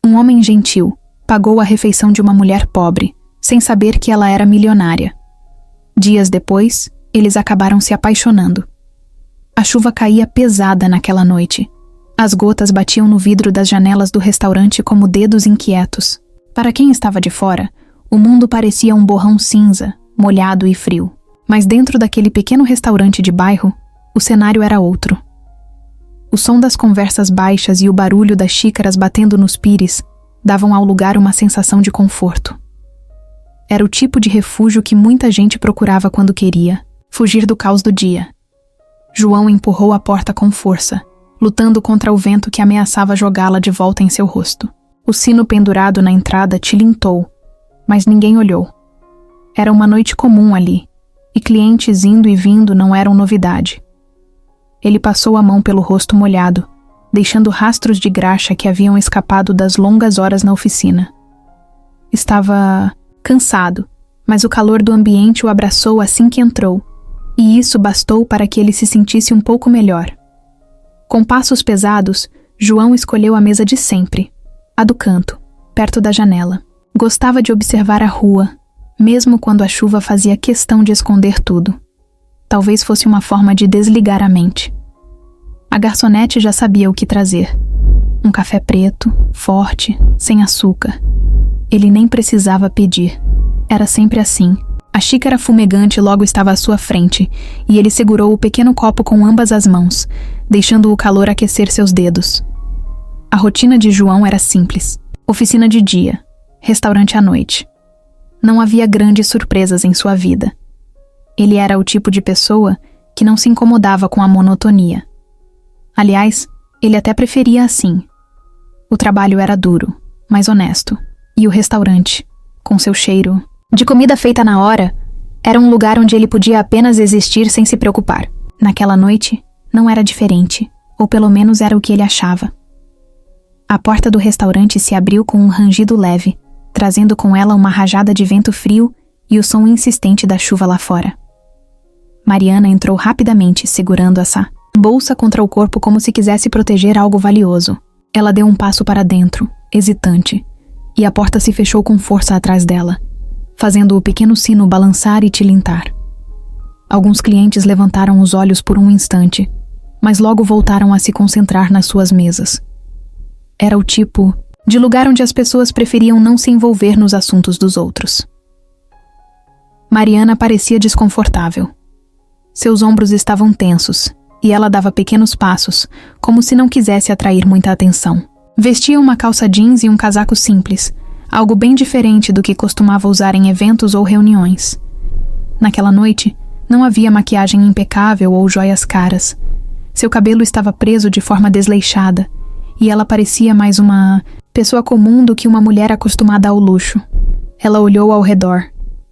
Um homem gentil pagou a refeição de uma mulher pobre, sem saber que ela era milionária. Dias depois, eles acabaram se apaixonando. A chuva caía pesada naquela noite. As gotas batiam no vidro das janelas do restaurante como dedos inquietos. Para quem estava de fora, o mundo parecia um borrão cinza, molhado e frio. Mas dentro daquele pequeno restaurante de bairro, o cenário era outro. O som das conversas baixas e o barulho das xícaras batendo nos pires davam ao lugar uma sensação de conforto. Era o tipo de refúgio que muita gente procurava quando queria fugir do caos do dia. João empurrou a porta com força, lutando contra o vento que ameaçava jogá-la de volta em seu rosto. O sino pendurado na entrada tilintou, mas ninguém olhou. Era uma noite comum ali, e clientes indo e vindo não eram novidade. Ele passou a mão pelo rosto molhado, deixando rastros de graxa que haviam escapado das longas horas na oficina. Estava cansado, mas o calor do ambiente o abraçou assim que entrou, e isso bastou para que ele se sentisse um pouco melhor. Com passos pesados, João escolheu a mesa de sempre, a do canto, perto da janela. Gostava de observar a rua, mesmo quando a chuva fazia questão de esconder tudo. Talvez fosse uma forma de desligar a mente. A garçonete já sabia o que trazer. Um café preto, forte, sem açúcar. Ele nem precisava pedir. Era sempre assim. A xícara fumegante logo estava à sua frente, e ele segurou o pequeno copo com ambas as mãos, deixando o calor aquecer seus dedos. A rotina de João era simples. Oficina de dia, restaurante à noite. Não havia grandes surpresas em sua vida. Ele era o tipo de pessoa que não se incomodava com a monotonia. Aliás, ele até preferia assim. O trabalho era duro, mas honesto, e o restaurante, com seu cheiro de comida feita na hora, era um lugar onde ele podia apenas existir sem se preocupar. Naquela noite, não era diferente, ou pelo menos era o que ele achava. A porta do restaurante se abriu com um rangido leve, trazendo com ela uma rajada de vento frio e o som insistente da chuva lá fora. Mariana entrou rapidamente, segurando essa bolsa contra o corpo como se quisesse proteger algo valioso. Ela deu um passo para dentro, hesitante, e a porta se fechou com força atrás dela, fazendo o pequeno sino balançar e tilintar. Alguns clientes levantaram os olhos por um instante, mas logo voltaram a se concentrar nas suas mesas. Era o tipo de lugar onde as pessoas preferiam não se envolver nos assuntos dos outros. Mariana parecia desconfortável. Seus ombros estavam tensos, e ela dava pequenos passos, como se não quisesse atrair muita atenção. Vestia uma calça jeans e um casaco simples, algo bem diferente do que costumava usar em eventos ou reuniões. Naquela noite, não havia maquiagem impecável ou joias caras. Seu cabelo estava preso de forma desleixada, e ela parecia mais uma pessoa comum do que uma mulher acostumada ao luxo. Ela olhou ao redor,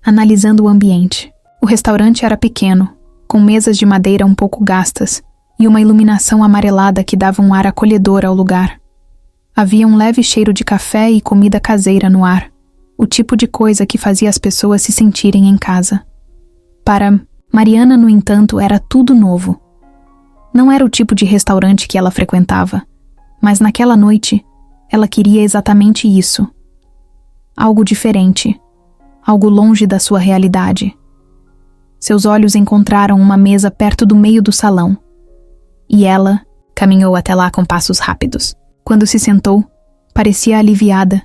analisando o ambiente. O restaurante era pequeno, com mesas de madeira um pouco gastas e uma iluminação amarelada que dava um ar acolhedor ao lugar. Havia um leve cheiro de café e comida caseira no ar, o tipo de coisa que fazia as pessoas se sentirem em casa. Para Mariana, no entanto, era tudo novo. Não era o tipo de restaurante que ela frequentava, mas naquela noite, ela queria exatamente isso. Algo diferente, algo longe da sua realidade. Seus olhos encontraram uma mesa perto do meio do salão, e ela caminhou até lá com passos rápidos. Quando se sentou, parecia aliviada,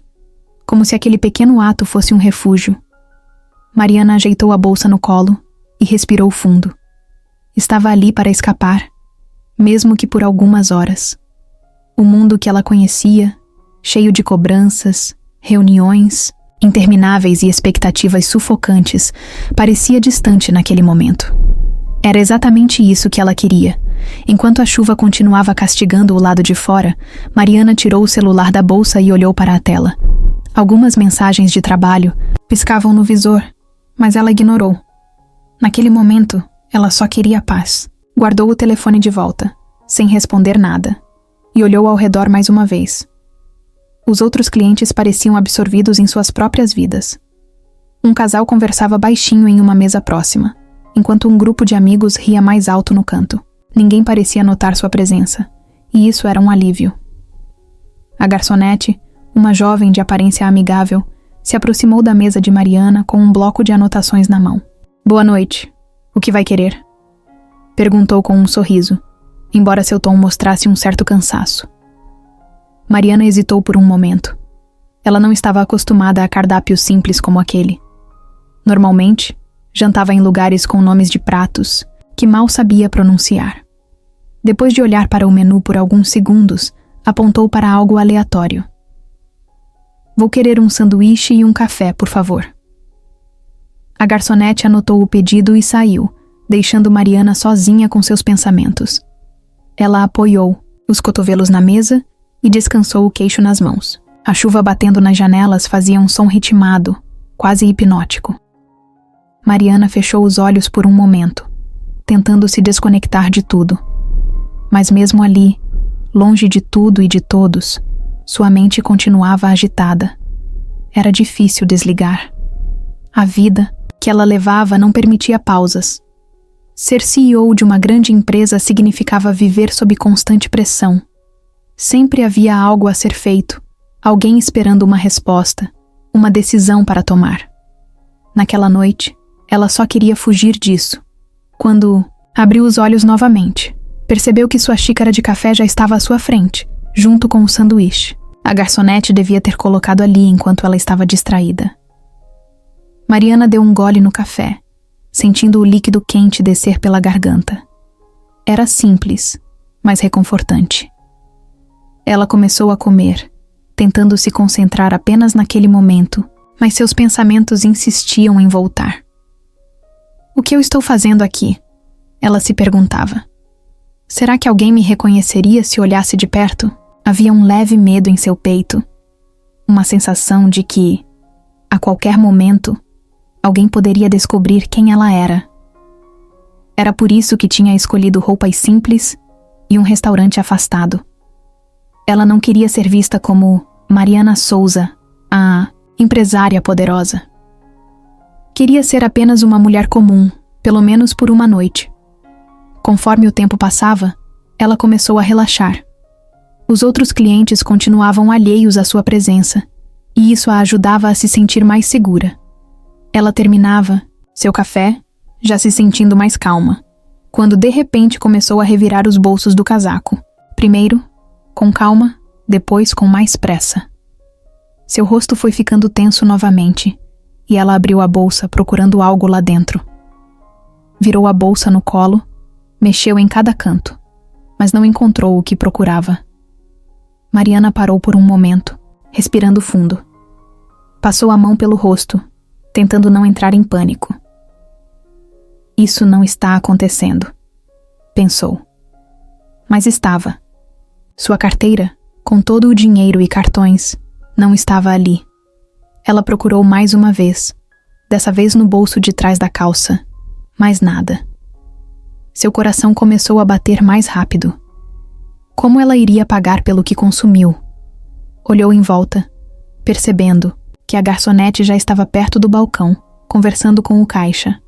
como se aquele pequeno ato fosse um refúgio. Mariana ajeitou a bolsa no colo e respirou fundo. Estava ali para escapar, mesmo que por algumas horas. O mundo que ela conhecia, cheio de cobranças, reuniões, intermináveis e expectativas sufocantes, parecia distante naquele momento. Era exatamente isso que ela queria. Enquanto a chuva continuava castigando o lado de fora, Mariana tirou o celular da bolsa e olhou para a tela. Algumas mensagens de trabalho piscavam no visor, mas ela ignorou. Naquele momento, ela só queria paz. Guardou o telefone de volta, sem responder nada, e olhou ao redor mais uma vez. Os outros clientes pareciam absorvidos em suas próprias vidas. Um casal conversava baixinho em uma mesa próxima, enquanto um grupo de amigos ria mais alto no canto. Ninguém parecia notar sua presença, e isso era um alívio. A garçonete Uma jovem de aparência amigável se aproximou da mesa de Mariana com um bloco de anotações na mão. "Boa noite. O que vai querer?" perguntou com um sorriso, embora seu tom mostrasse um certo cansaço. Mariana hesitou por um momento. Ela não estava acostumada a cardápios simples como aquele. Normalmente, jantava em lugares com nomes de pratos que mal sabia pronunciar. Depois de olhar para o menu por alguns segundos, apontou para algo aleatório. "Vou querer um sanduíche e um café, por favor." A garçonete anotou o pedido e saiu, deixando Mariana sozinha com seus pensamentos. Ela apoiou os cotovelos na mesa e descansou o queixo nas mãos. A chuva batendo nas janelas fazia um som ritmado, quase hipnótico. Mariana fechou os olhos por um momento, tentando se desconectar de tudo. Mas mesmo ali, longe de tudo e de todos, sua mente continuava agitada. Era difícil desligar. A vida que ela levava não permitia pausas. Ser CEO de uma grande empresa significava viver sob constante pressão. Sempre havia algo a ser feito, alguém esperando uma resposta, uma decisão para tomar. Naquela noite, ela só queria fugir disso. Quando abriu os olhos novamente, percebeu que sua xícara de café já estava à sua frente, junto com o sanduíche. A garçonete devia ter colocado ali enquanto ela estava distraída. Mariana deu um gole no café, sentindo o líquido quente descer pela garganta. Era simples, mas reconfortante. Ela começou a comer, tentando se concentrar apenas naquele momento, mas seus pensamentos insistiam em voltar. "O que eu estou fazendo aqui?" ela se perguntava. "Será que alguém me reconheceria se olhasse de perto?" Havia um leve medo em seu peito, uma sensação de que, a qualquer momento, alguém poderia descobrir quem ela era. Era por isso que tinha escolhido roupas simples e um restaurante afastado. Ela não queria ser vista como Mariana Souza, a empresária poderosa. Queria ser apenas uma mulher comum, pelo menos por uma noite. Conforme o tempo passava, ela começou a relaxar. Os outros clientes continuavam alheios à sua presença, e isso a ajudava a se sentir mais segura. Ela terminava seu café, já se sentindo mais calma, quando de repente começou a revirar os bolsos do casaco. Primeiro, com calma, depois com mais pressa. Seu rosto foi ficando tenso novamente, e ela abriu a bolsa procurando algo lá dentro. Virou a bolsa no colo, mexeu em cada canto, mas não encontrou o que procurava. Mariana parou por um momento, respirando fundo. Passou a mão pelo rosto, tentando não entrar em pânico. "Isso não está acontecendo", pensou. Mas estava. Sua carteira, com todo o dinheiro e cartões, não estava ali. Ela procurou mais uma vez, dessa vez no bolso de trás da calça, mas nada. Seu coração começou a bater mais rápido. Como ela iria pagar pelo que consumiu? Olhou em volta, percebendo que a garçonete já estava perto do balcão, conversando com o caixa.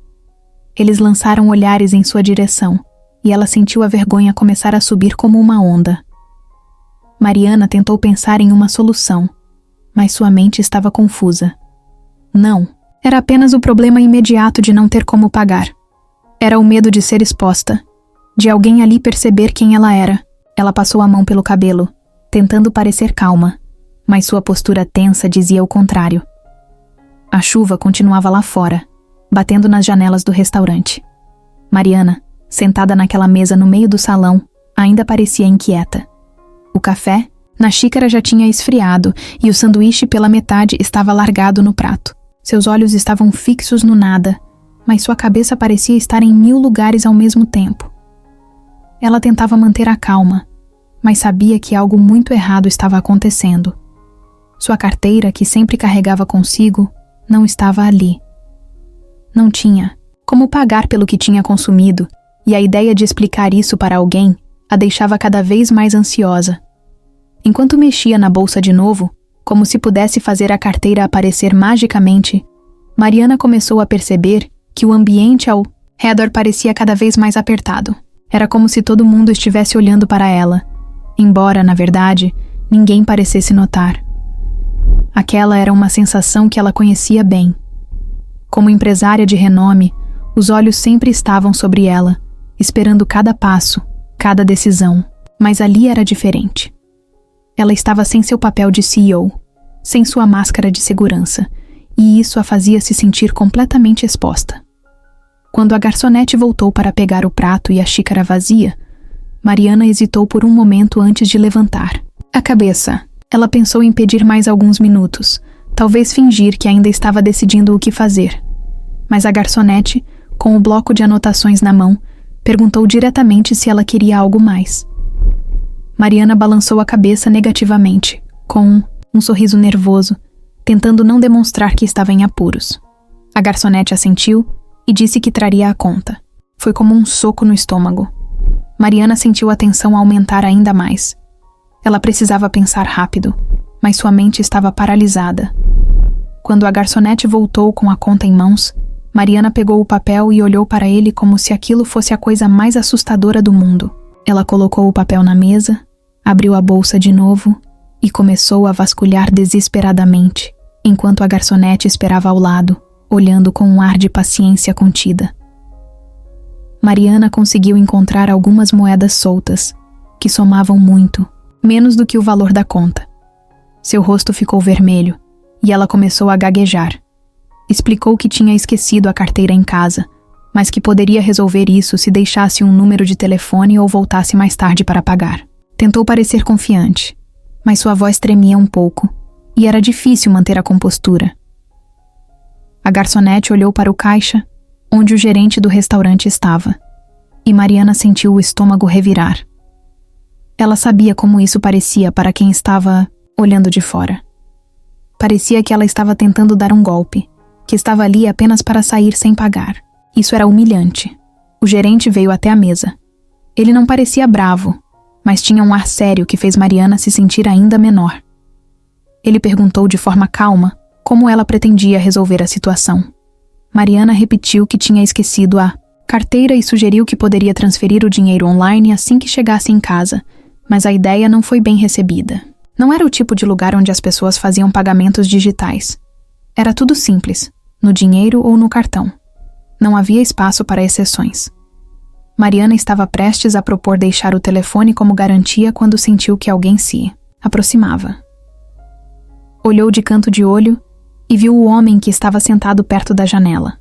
Eles lançaram olhares em sua direção, e ela sentiu a vergonha começar a subir como uma onda. Mariana tentou pensar em uma solução, mas sua mente estava confusa. Não, era apenas o problema imediato de não ter como pagar. Era o medo de ser exposta, de alguém ali perceber quem ela era. Ela passou a mão pelo cabelo, tentando parecer calma, mas sua postura tensa dizia o contrário. A chuva continuava lá fora, batendo nas janelas do restaurante. Mariana, sentada naquela mesa no meio do salão, ainda parecia inquieta. O café, na xícara, já tinha esfriado e o sanduíche pela metade estava largado no prato. Seus olhos estavam fixos no nada, mas sua cabeça parecia estar em 1000 lugares ao mesmo tempo. Ela tentava manter a calma, mas sabia que algo muito errado estava acontecendo. Sua carteira, que sempre carregava consigo, não estava ali. Não tinha como pagar pelo que tinha consumido, e a ideia de explicar isso para alguém a deixava cada vez mais ansiosa. Enquanto mexia na bolsa de novo, como se pudesse fazer a carteira aparecer magicamente, Mariana começou a perceber que o ambiente ao redor parecia cada vez mais apertado. Era como se todo mundo estivesse olhando para ela, embora, na verdade, ninguém parecesse notar. Aquela era uma sensação que ela conhecia bem. Como empresária de renome, os olhos sempre estavam sobre ela, esperando cada passo, cada decisão. Mas ali era diferente. Ela estava sem seu papel de CEO, sem sua máscara de segurança, e isso a fazia se sentir completamente exposta. Quando a garçonete voltou para pegar o prato e a xícara vazia, Mariana hesitou por um momento antes de levantar a cabeça. Ela pensou em pedir mais alguns minutos, talvez fingir que ainda estava decidindo o que fazer. Mas a garçonete, com o bloco de anotações na mão, perguntou diretamente se ela queria algo mais. Mariana balançou a cabeça negativamente, com um sorriso nervoso, tentando não demonstrar que estava em apuros. A garçonete assentiu e disse que traria a conta. Foi como um soco no estômago. Mariana sentiu a tensão aumentar ainda mais. Ela precisava pensar rápido, mas sua mente estava paralisada. Quando a garçonete voltou com a conta em mãos, Mariana pegou o papel e olhou para ele como se aquilo fosse a coisa mais assustadora do mundo. Ela colocou o papel na mesa, abriu a bolsa de novo e começou a vasculhar desesperadamente, enquanto a garçonete esperava ao lado, olhando com um ar de paciência contida. Mariana conseguiu encontrar algumas moedas soltas, que somavam muito, menos do que o valor da conta. Seu rosto ficou vermelho e ela começou a gaguejar. Explicou que tinha esquecido a carteira em casa, mas que poderia resolver isso se deixasse um número de telefone ou voltasse mais tarde para pagar. Tentou parecer confiante, mas sua voz tremia um pouco e era difícil manter a compostura. A garçonete olhou para o caixa, onde o gerente do restaurante estava, e Mariana sentiu o estômago revirar. Ela sabia como isso parecia para quem estava olhando de fora. Parecia que ela estava tentando dar um golpe, que estava ali apenas para sair sem pagar. Isso era humilhante. O gerente veio até a mesa. Ele não parecia bravo, mas tinha um ar sério que fez Mariana se sentir ainda menor. Ele perguntou de forma calma como ela pretendia resolver a situação. Mariana repetiu que tinha esquecido a carteira e sugeriu que poderia transferir o dinheiro online assim que chegasse em casa, mas a ideia não foi bem recebida. Não era o tipo de lugar onde as pessoas faziam pagamentos digitais. Era tudo simples, no dinheiro ou no cartão. Não havia espaço para exceções. Mariana estava prestes a propor deixar o telefone como garantia quando sentiu que alguém se aproximava. Olhou de canto de olho e viu o homem que estava sentado perto da janela.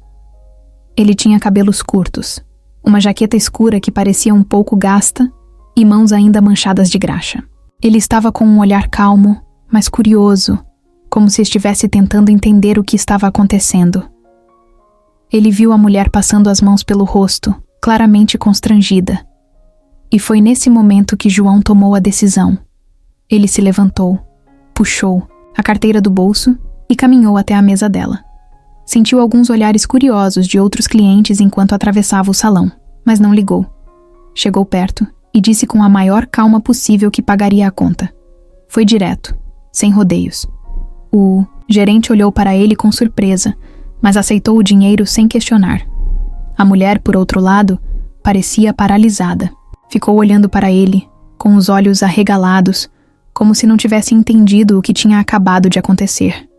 Ele tinha cabelos curtos, uma jaqueta escura que parecia um pouco gasta e mãos ainda manchadas de graxa. Ele estava com um olhar calmo, mas curioso, como se estivesse tentando entender o que estava acontecendo. Ele viu a mulher passando as mãos pelo rosto, claramente constrangida. E foi nesse momento que João tomou a decisão. Ele se levantou, puxou a carteira do bolso e caminhou até a mesa dela. Sentiu alguns olhares curiosos de outros clientes enquanto atravessava o salão, mas não ligou. Chegou perto e disse com a maior calma possível que pagaria a conta. Foi direto, sem rodeios. O gerente olhou para ele com surpresa, mas aceitou o dinheiro sem questionar. A mulher, por outro lado, parecia paralisada. Ficou olhando para ele, com os olhos arregalados, como se não tivesse entendido o que tinha acabado de acontecer.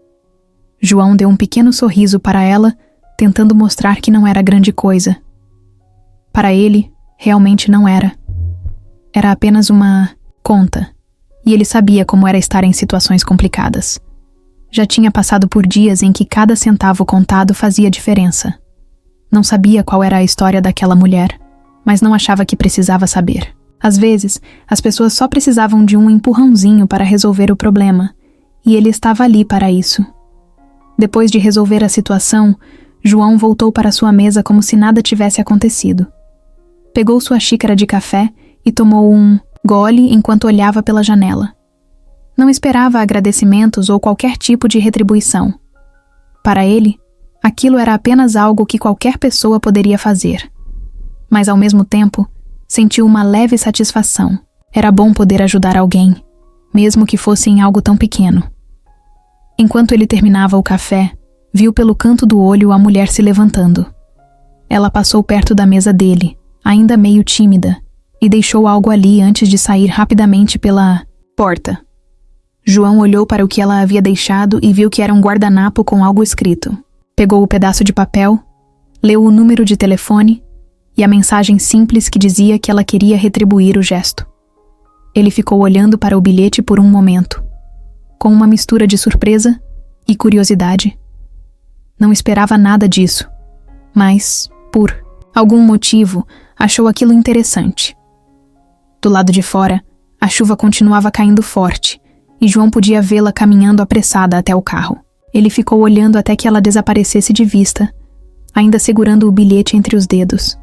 João deu um pequeno sorriso para ela, tentando mostrar que não era grande coisa. Para ele, realmente não era. Era apenas uma conta, e ele sabia como era estar em situações complicadas. Já tinha passado por dias em que cada centavo contado fazia diferença. Não sabia qual era a história daquela mulher, mas não achava que precisava saber. Às vezes, as pessoas só precisavam de um empurrãozinho para resolver o problema, e ele estava ali para isso. Depois de resolver a situação, João voltou para sua mesa como se nada tivesse acontecido. Pegou sua xícara de café e tomou um gole enquanto olhava pela janela. Não esperava agradecimentos ou qualquer tipo de retribuição. Para ele, aquilo era apenas algo que qualquer pessoa poderia fazer. Mas ao mesmo tempo, sentiu uma leve satisfação. Era bom poder ajudar alguém, mesmo que fosse em algo tão pequeno. Enquanto ele terminava o café, viu pelo canto do olho a mulher se levantando. Ela passou perto da mesa dele, ainda meio tímida, e deixou algo ali antes de sair rapidamente pela porta. João olhou para o que ela havia deixado e viu que era um guardanapo com algo escrito. Pegou o pedaço de papel, leu o número de telefone e a mensagem simples que dizia que ela queria retribuir o gesto. Ele ficou olhando para o bilhete por um momento, com uma mistura de surpresa e curiosidade. Não esperava nada disso, mas, por algum motivo, achou aquilo interessante. Do lado de fora, a chuva continuava caindo forte, e João podia vê-la caminhando apressada até o carro. Ele ficou olhando até que ela desaparecesse de vista, ainda segurando o bilhete entre os dedos.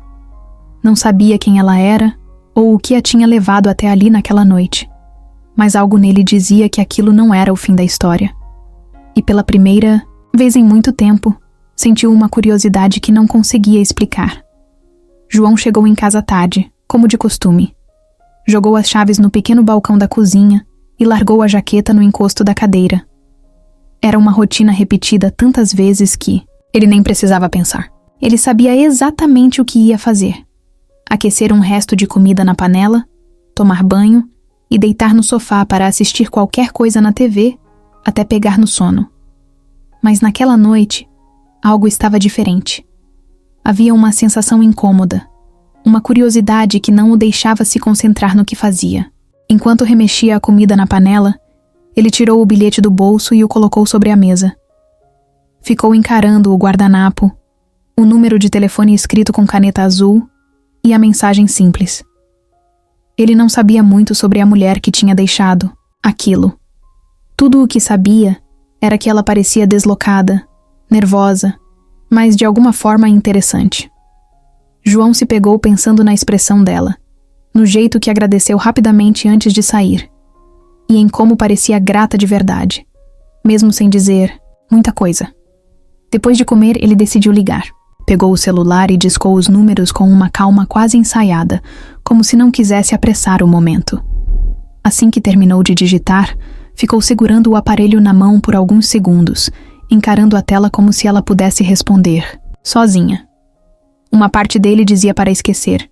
Não sabia quem ela era ou o que a tinha levado até ali naquela noite, mas algo nele dizia que aquilo não era o fim da história. E pela primeira vez em muito tempo, sentiu uma curiosidade que não conseguia explicar. João chegou em casa tarde, como de costume. Jogou as chaves no pequeno balcão da cozinha e largou a jaqueta no encosto da cadeira. Era uma rotina repetida tantas vezes que ele nem precisava pensar. Ele sabia exatamente o que ia fazer. Aquecer um resto de comida na panela, tomar banho e deitar no sofá para assistir qualquer coisa na TV até pegar no sono. Mas naquela noite, algo estava diferente. Havia uma sensação incômoda, uma curiosidade que não o deixava se concentrar no que fazia. Enquanto remexia a comida na panela, ele tirou o bilhete do bolso e o colocou sobre a mesa. Ficou encarando o guardanapo, o número de telefone escrito com caneta azul e a mensagem simples. Ele não sabia muito sobre a mulher que tinha deixado aquilo. Tudo o que sabia era que ela parecia deslocada, nervosa, mas de alguma forma interessante. João se pegou pensando na expressão dela, no jeito que agradeceu rapidamente antes de sair, e em como parecia grata de verdade, mesmo sem dizer muita coisa. Depois de comer, ele decidiu ligar. Pegou o celular e discou os números com uma calma quase ensaiada, como se não quisesse apressar o momento. Assim que terminou de digitar, ficou segurando o aparelho na mão por alguns segundos, encarando a tela como se ela pudesse responder, sozinha. Uma parte dele dizia para esquecer,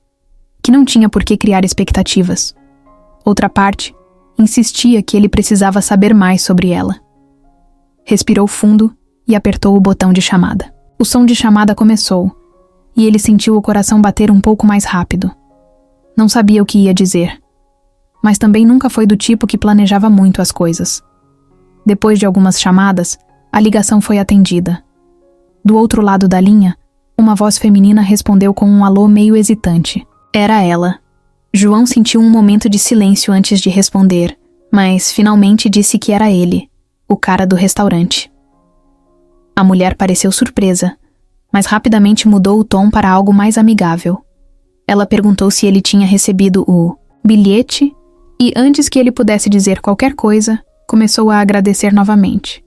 que não tinha por que criar expectativas. Outra parte insistia que ele precisava saber mais sobre ela. Respirou fundo e apertou o botão de chamada. O som de chamada começou, e ele sentiu o coração bater um pouco mais rápido. Não sabia o que ia dizer, mas também nunca foi do tipo que planejava muito as coisas. Depois de algumas chamadas, a ligação foi atendida. Do outro lado da linha, uma voz feminina respondeu com um alô meio hesitante. Era ela. João sentiu um momento de silêncio antes de responder, mas finalmente disse que era ele, o cara do restaurante. A mulher pareceu surpresa, mas rapidamente mudou o tom para algo mais amigável. Ela perguntou se ele tinha recebido o bilhete e, antes que ele pudesse dizer qualquer coisa, começou a agradecer novamente.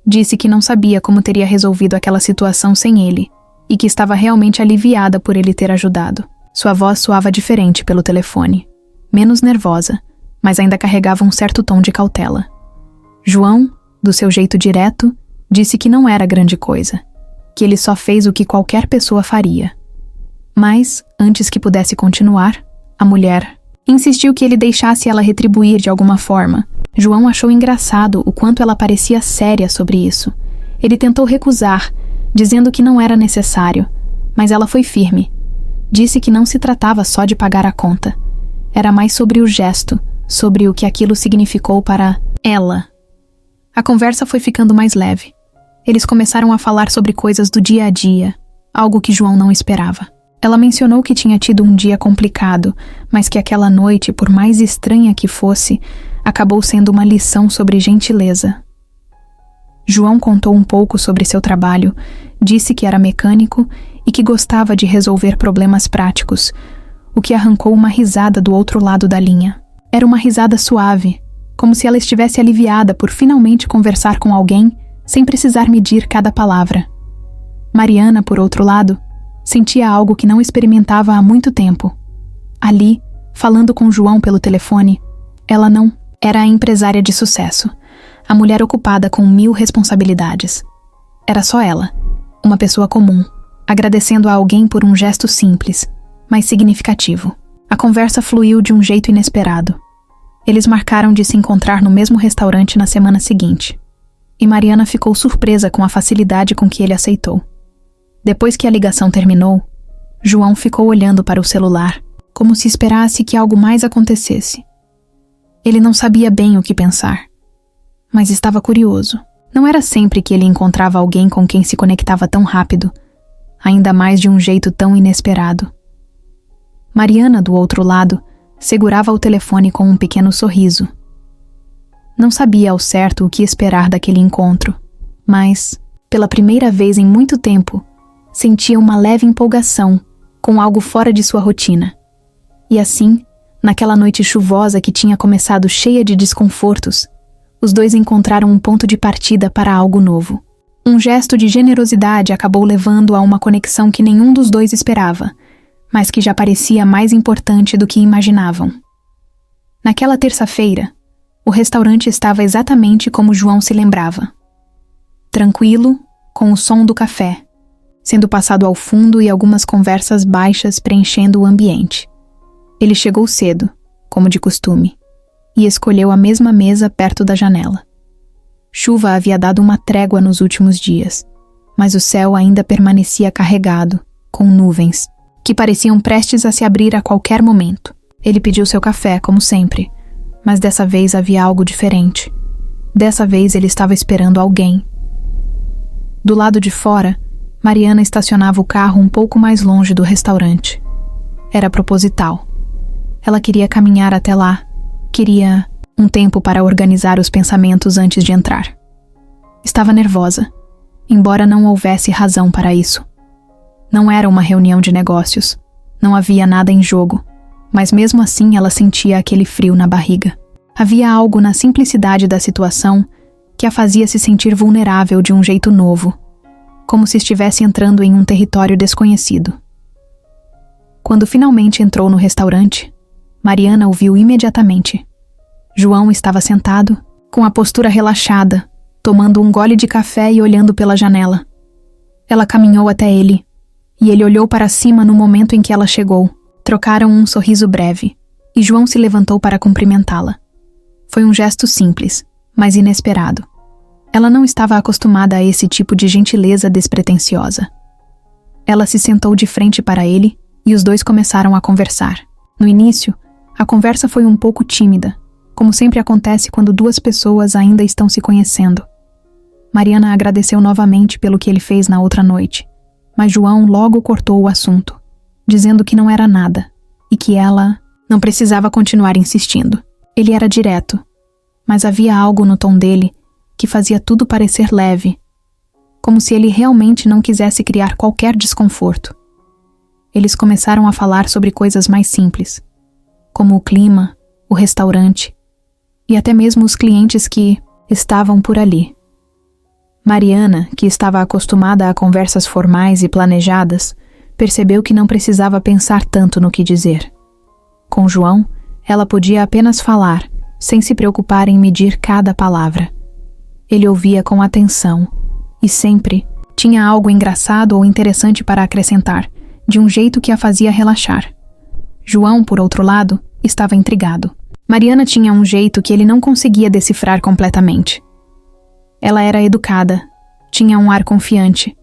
Disse que não sabia como teria resolvido aquela situação sem ele e que estava realmente aliviada por ele ter ajudado. Sua voz soava diferente pelo telefone, menos nervosa, mas ainda carregava um certo tom de cautela. João, do seu jeito direto, disse que não era grande coisa, que ele só fez o que qualquer pessoa faria. Mas, antes que pudesse continuar, a mulher insistiu que ele deixasse ela retribuir de alguma forma. João achou engraçado o quanto ela parecia séria sobre isso. Ele tentou recusar, dizendo que não era necessário, mas ela foi firme. Disse que não se tratava só de pagar a conta. Era mais sobre o gesto, sobre o que aquilo significou para ela. A conversa foi ficando mais leve. Eles começaram a falar sobre coisas do dia a dia, algo que João não esperava. Ela mencionou que tinha tido um dia complicado, mas que aquela noite, por mais estranha que fosse, acabou sendo uma lição sobre gentileza. João contou um pouco sobre seu trabalho, disse que era mecânico e que gostava de resolver problemas práticos, o que arrancou uma risada do outro lado da linha. Era uma risada suave, como se ela estivesse aliviada por finalmente conversar com alguém sem precisar medir cada palavra. Mariana, por outro lado, sentia algo que não experimentava há muito tempo. Ali, falando com João pelo telefone, ela não era a empresária de sucesso, a mulher ocupada com 1000 responsabilidades. Era só ela, uma pessoa comum, agradecendo a alguém por um gesto simples, mas significativo. A conversa fluiu de um jeito inesperado. Eles marcaram de se encontrar no mesmo restaurante na semana seguinte, e Mariana ficou surpresa com a facilidade com que ele aceitou. Depois que a ligação terminou, João ficou olhando para o celular, como se esperasse que algo mais acontecesse. Ele não sabia bem o que pensar, mas estava curioso. Não era sempre que ele encontrava alguém com quem se conectava tão rápido, ainda mais de um jeito tão inesperado. Mariana, do outro lado, segurava o telefone com um pequeno sorriso. Não sabia ao certo o que esperar daquele encontro, mas, pela primeira vez em muito tempo, sentia uma leve empolgação com algo fora de sua rotina. E assim, naquela noite chuvosa que tinha começado cheia de desconfortos, os dois encontraram um ponto de partida para algo novo. Um gesto de generosidade acabou levando a uma conexão que nenhum dos dois esperava, mas que já parecia mais importante do que imaginavam. Naquela terça-feira, o restaurante estava exatamente como João se lembrava. Tranquilo, com o som do café, sendo passado ao fundo e algumas conversas baixas preenchendo o ambiente. Ele chegou cedo, como de costume, e escolheu a mesma mesa perto da janela. Chuva havia dado uma trégua nos últimos dias, mas o céu ainda permanecia carregado, com nuvens, que pareciam prestes a se abrir a qualquer momento. Ele pediu seu café, como sempre, mas dessa vez havia algo diferente. Dessa vez ele estava esperando alguém. Do lado de fora, Mariana estacionava o carro um pouco mais longe do restaurante. Era proposital. Ela queria caminhar até lá. Queria um tempo para organizar os pensamentos antes de entrar. Estava nervosa, embora não houvesse razão para isso. Não era uma reunião de negócios. Não havia nada em jogo. Mas mesmo assim ela sentia aquele frio na barriga. Havia algo na simplicidade da situação que a fazia se sentir vulnerável de um jeito novo, como se estivesse entrando em um território desconhecido. Quando finalmente entrou no restaurante, Mariana o viu imediatamente. João estava sentado, com a postura relaxada, tomando um gole de café e olhando pela janela. Ela caminhou até ele, e ele olhou para cima no momento em que ela chegou. Trocaram um sorriso breve, e João se levantou para cumprimentá-la. Foi um gesto simples, mas inesperado. Ela não estava acostumada a esse tipo de gentileza despretensiosa. Ela se sentou de frente para ele e os dois começaram a conversar. No início, a conversa foi um pouco tímida, como sempre acontece quando duas pessoas ainda estão se conhecendo. Mariana agradeceu novamente pelo que ele fez na outra noite, mas João logo cortou o assunto, dizendo que não era nada e que ela não precisava continuar insistindo. Ele era direto, mas havia algo no tom dele que fazia tudo parecer leve, como se ele realmente não quisesse criar qualquer desconforto. Eles começaram a falar sobre coisas mais simples, como o clima, o restaurante e até mesmo os clientes que estavam por ali. Mariana, que estava acostumada a conversas formais e planejadas, percebeu que não precisava pensar tanto no que dizer. Com João, ela podia apenas falar, sem se preocupar em medir cada palavra. Ele ouvia com atenção e sempre tinha algo engraçado ou interessante para acrescentar, de um jeito que a fazia relaxar. João, por outro lado, estava intrigado. Mariana tinha um jeito que ele não conseguia decifrar completamente. Ela era educada, tinha um ar confiante,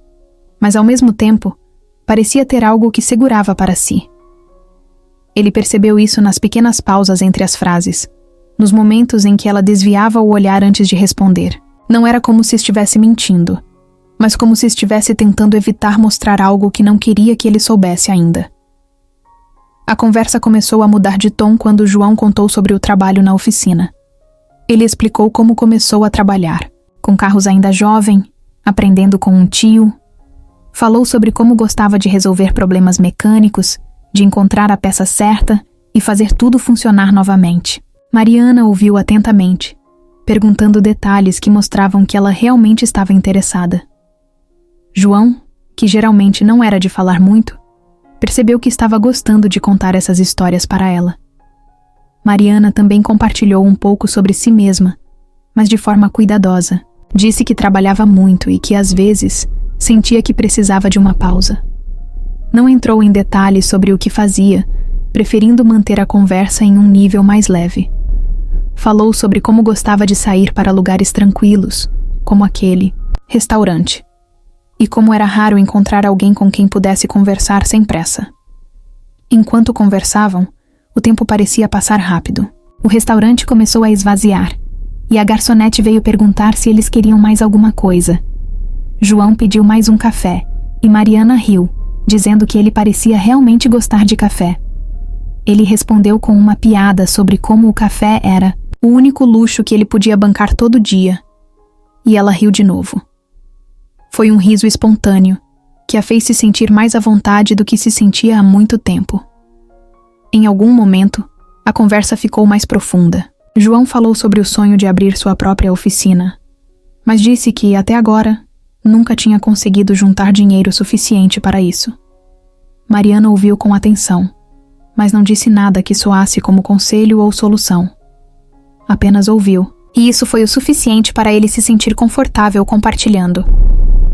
mas ao mesmo tempo, parecia ter algo que segurava para si. Ele percebeu isso nas pequenas pausas entre as frases, nos momentos em que ela desviava o olhar antes de responder. Não era como se estivesse mentindo, mas como se estivesse tentando evitar mostrar algo que não queria que ele soubesse ainda. A conversa começou a mudar de tom quando João contou sobre o trabalho na oficina. Ele explicou como começou a trabalhar, com carros ainda jovem, aprendendo com um tio. Falou sobre como gostava de resolver problemas mecânicos, de encontrar a peça certa e fazer tudo funcionar novamente. Mariana ouviu atentamente, perguntando detalhes que mostravam que ela realmente estava interessada. João, que geralmente não era de falar muito, percebeu que estava gostando de contar essas histórias para ela. Mariana também compartilhou um pouco sobre si mesma, mas de forma cuidadosa. Disse que trabalhava muito e que, às vezes, sentia que precisava de uma pausa. Não entrou em detalhes sobre o que fazia, preferindo manter a conversa em um nível mais leve. Falou sobre como gostava de sair para lugares tranquilos, como aquele restaurante, e como era raro encontrar alguém com quem pudesse conversar sem pressa. Enquanto conversavam, o tempo parecia passar rápido. O restaurante começou a esvaziar, e a garçonete veio perguntar se eles queriam mais alguma coisa. João pediu mais um café, e Mariana riu, dizendo que ele parecia realmente gostar de café. Ele respondeu com uma piada sobre como o café era o único luxo que ele podia bancar todo dia. E ela riu de novo. Foi um riso espontâneo, que a fez se sentir mais à vontade do que se sentia há muito tempo. Em algum momento, a conversa ficou mais profunda. João falou sobre o sonho de abrir sua própria oficina, mas disse que, até agora, nunca tinha conseguido juntar dinheiro suficiente para isso. Mariana ouviu com atenção, mas não disse nada que soasse como conselho ou solução. Apenas ouviu, e isso foi o suficiente para ele se sentir confortável compartilhando.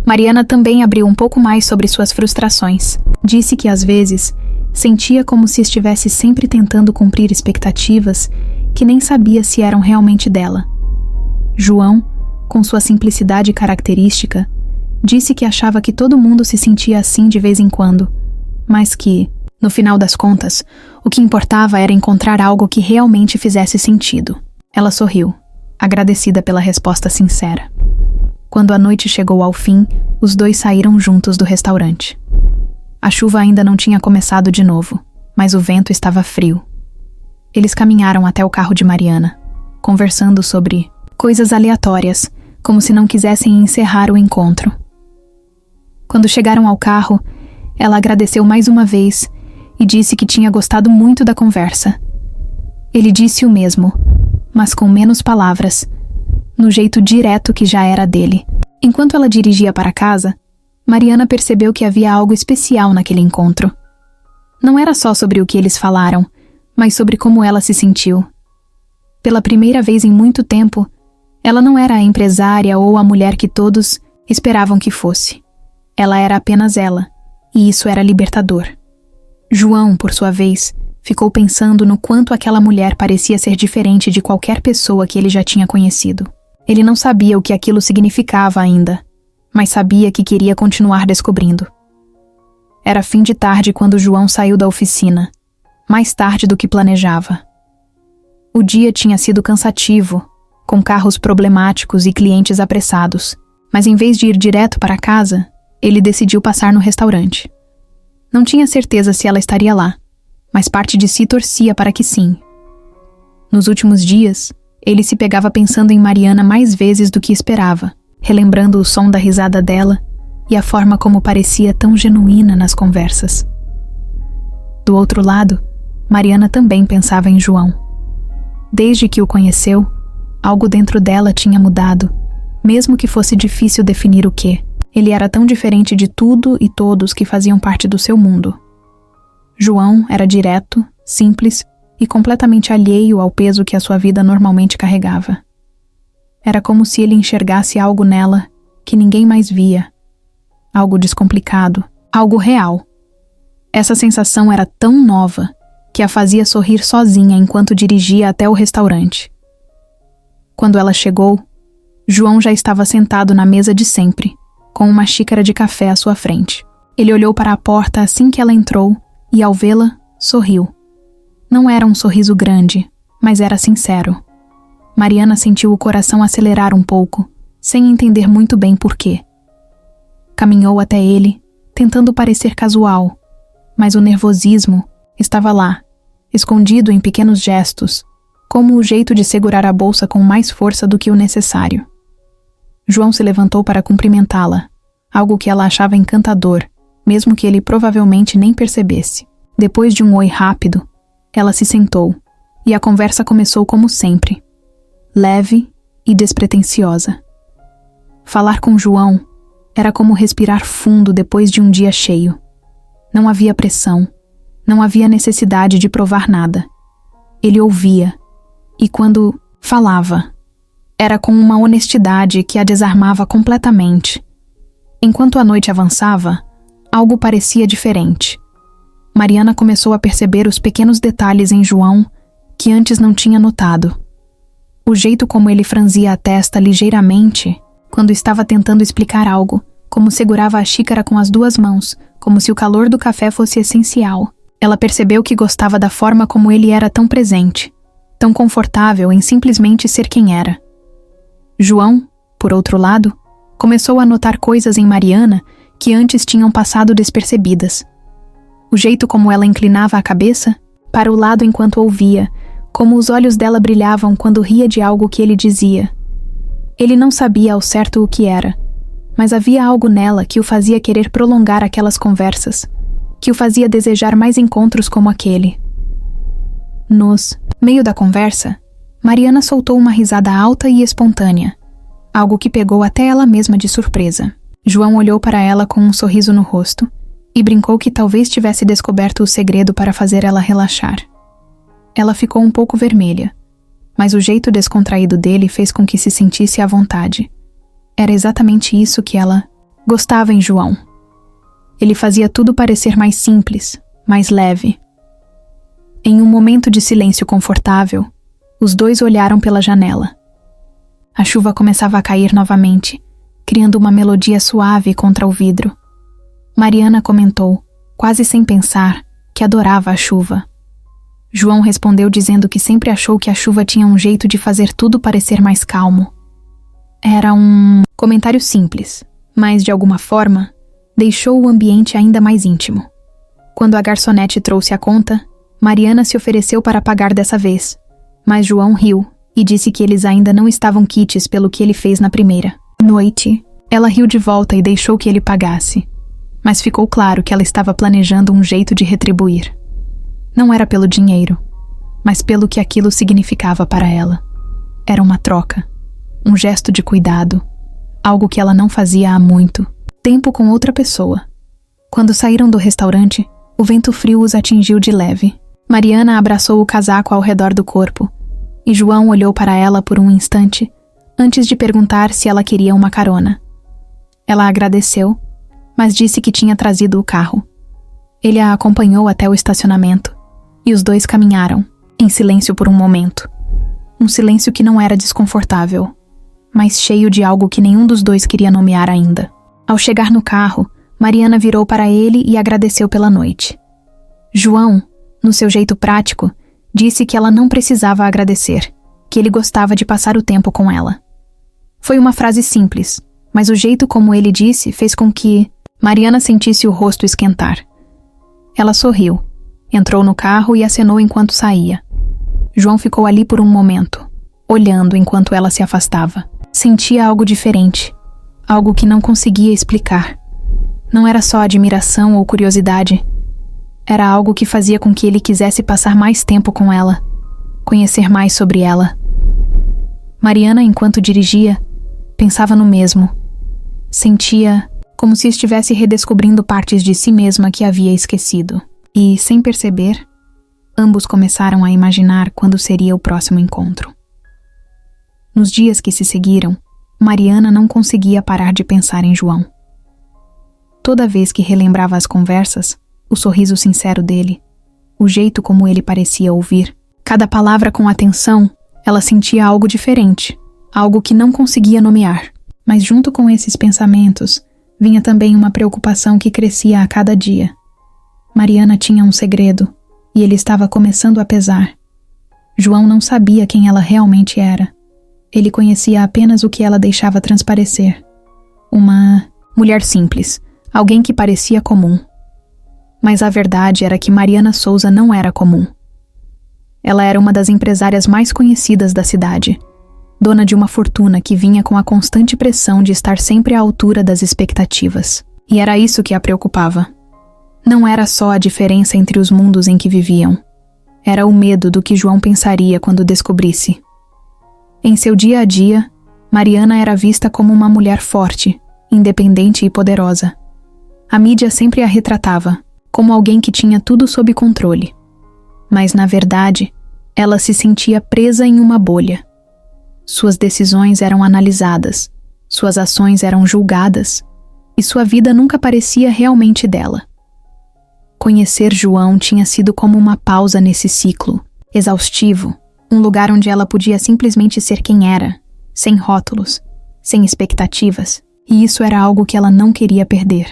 Mariana também abriu um pouco mais sobre suas frustrações. Disse que, às vezes, sentia como se estivesse sempre tentando cumprir expectativas que nem sabia se eram realmente dela. João, com sua simplicidade característica, disse que achava que todo mundo se sentia assim de vez em quando, mas que, no final das contas, o que importava era encontrar algo que realmente fizesse sentido. Ela sorriu, agradecida pela resposta sincera. Quando a noite chegou ao fim, os dois saíram juntos do restaurante. A chuva ainda não tinha começado de novo, mas o vento estava frio. Eles caminharam até o carro de Mariana, conversando sobre coisas aleatórias, como se não quisessem encerrar o encontro. Quando chegaram ao carro, ela agradeceu mais uma vez e disse que tinha gostado muito da conversa. Ele disse o mesmo, mas com menos palavras, no jeito direto que já era dele. Enquanto ela dirigia para casa, Mariana percebeu que havia algo especial naquele encontro. Não era só sobre o que eles falaram, mas sobre como ela se sentiu. Pela primeira vez em muito tempo, ela não era a empresária ou a mulher que todos esperavam que fosse. Ela era apenas ela, e isso era libertador. João, por sua vez, ficou pensando no quanto aquela mulher parecia ser diferente de qualquer pessoa que ele já tinha conhecido. Ele não sabia o que aquilo significava ainda, mas sabia que queria continuar descobrindo. Era fim de tarde quando João saiu da oficina, mais tarde do que planejava. O dia tinha sido cansativo, com carros problemáticos e clientes apressados, mas em vez de ir direto para casa, ele decidiu passar no restaurante. Não tinha certeza se ela estaria lá, mas parte de si torcia para que sim. Nos últimos dias, ele se pegava pensando em Mariana mais vezes do que esperava, relembrando o som da risada dela e a forma como parecia tão genuína nas conversas. Do outro lado, Mariana também pensava em João. Desde que o conheceu, algo dentro dela tinha mudado, mesmo que fosse difícil definir o quê. Ele era tão diferente de tudo e todos que faziam parte do seu mundo. João era direto, simples e completamente alheio ao peso que a sua vida normalmente carregava. Era como se ele enxergasse algo nela que ninguém mais via. Algo descomplicado, algo real. Essa sensação era tão nova que a fazia sorrir sozinha enquanto dirigia até o restaurante. Quando ela chegou, João já estava sentado na mesa de sempre, com uma xícara de café à sua frente. Ele olhou para a porta assim que ela entrou e, ao vê-la, sorriu. Não era um sorriso grande, mas era sincero. Mariana sentiu o coração acelerar um pouco, sem entender muito bem por quê. Caminhou até ele, tentando parecer casual, mas o nervosismo estava lá, escondido em pequenos gestos, como o jeito de segurar a bolsa com mais força do que o necessário. João se levantou para cumprimentá-la, algo que ela achava encantador, mesmo que ele provavelmente nem percebesse. Depois de um oi rápido, ela se sentou, e a conversa começou como sempre, leve e despretensiosa. Falar com João era como respirar fundo depois de um dia cheio. Não havia pressão, não havia necessidade de provar nada. Ele ouvia, e quando falava, era com uma honestidade que a desarmava completamente. Enquanto a noite avançava, algo parecia diferente. Mariana começou a perceber os pequenos detalhes em João que antes não tinha notado. O jeito como ele franzia a testa ligeiramente quando estava tentando explicar algo, como segurava a xícara com as 2 mãos, como se o calor do café fosse essencial. Ela percebeu que gostava da forma como ele era tão presente, tão confortável em simplesmente ser quem era. João, por outro lado, começou a notar coisas em Mariana que antes tinham passado despercebidas. O jeito como ela inclinava a cabeça para o lado enquanto ouvia, como os olhos dela brilhavam quando ria de algo que ele dizia. Ele não sabia ao certo o que era, mas havia algo nela que o fazia querer prolongar aquelas conversas, que o fazia desejar mais encontros como aquele. No meio da conversa, Mariana soltou uma risada alta e espontânea, algo que pegou até ela mesma de surpresa. João olhou para ela com um sorriso no rosto e brincou que talvez tivesse descoberto o segredo para fazer ela relaxar. Ela ficou um pouco vermelha, mas o jeito descontraído dele fez com que se sentisse à vontade. Era exatamente isso que ela gostava em João. Ele fazia tudo parecer mais simples, mais leve. Em um momento de silêncio confortável, os 2 olharam pela janela. A chuva começava a cair novamente, criando uma melodia suave contra o vidro. Mariana comentou, quase sem pensar, que adorava a chuva. João respondeu dizendo que sempre achou que a chuva tinha um jeito de fazer tudo parecer mais calmo. Era um comentário simples, mas de alguma forma, deixou o ambiente ainda mais íntimo. Quando a garçonete trouxe a conta, Mariana se ofereceu para pagar dessa vez, mas João riu e disse que eles ainda não estavam quites pelo que ele fez na primeira noite. Ela riu de volta e deixou que ele pagasse, mas ficou claro que ela estava planejando um jeito de retribuir. Não era pelo dinheiro, mas pelo que aquilo significava para ela. Era uma troca, um gesto de cuidado, algo que ela não fazia há muito tempo com outra pessoa. Quando saíram do restaurante, o vento frio os atingiu de leve. Mariana abraçou o casaco ao redor do corpo, e João olhou para ela por um instante, antes de perguntar se ela queria uma carona. Ela agradeceu, mas disse que tinha trazido o carro. Ele a acompanhou até o estacionamento, e os 2 caminharam, em silêncio por um momento. Um silêncio que não era desconfortável, mas cheio de algo que nenhum dos 2 queria nomear ainda. Ao chegar no carro, Mariana virou para ele e agradeceu pela noite. João, no seu jeito prático, disse que ela não precisava agradecer, que ele gostava de passar o tempo com ela. Foi uma frase simples, mas o jeito como ele disse fez com que Mariana sentisse o rosto esquentar. Ela sorriu, entrou no carro e acenou enquanto saía. João ficou ali por um momento, olhando enquanto ela se afastava. Sentia algo diferente, algo que não conseguia explicar. Não era só admiração ou curiosidade. Era algo que fazia com que ele quisesse passar mais tempo com ela, conhecer mais sobre ela. Mariana, enquanto dirigia, pensava no mesmo. Sentia como se estivesse redescobrindo partes de si mesma que havia esquecido. E, sem perceber, ambos começaram a imaginar quando seria o próximo encontro. Nos dias que se seguiram, Mariana não conseguia parar de pensar em João. Toda vez que relembrava as conversas, o sorriso sincero dele, o jeito como ele parecia ouvir, cada palavra com atenção, ela sentia algo diferente, algo que não conseguia nomear. Mas junto com esses pensamentos, vinha também uma preocupação que crescia a cada dia. Mariana tinha um segredo, e ele estava começando a pesar. João não sabia quem ela realmente era. Ele conhecia apenas o que ela deixava transparecer. Uma mulher simples, alguém que parecia comum. Mas a verdade era que Mariana Souza não era comum. Ela era uma das empresárias mais conhecidas da cidade, dona de uma fortuna que vinha com a constante pressão de estar sempre à altura das expectativas. E era isso que a preocupava. Não era só a diferença entre os mundos em que viviam. Era o medo do que João pensaria quando descobrisse. Em seu dia a dia, Mariana era vista como uma mulher forte, independente e poderosa. A mídia sempre a retratava como alguém que tinha tudo sob controle. Mas, na verdade, ela se sentia presa em uma bolha. Suas decisões eram analisadas, suas ações eram julgadas, e sua vida nunca parecia realmente dela. Conhecer João tinha sido como uma pausa nesse ciclo, exaustivo, Um lugar onde ela podia simplesmente ser quem era, sem rótulos, sem expectativas, e isso era algo que ela não queria perder.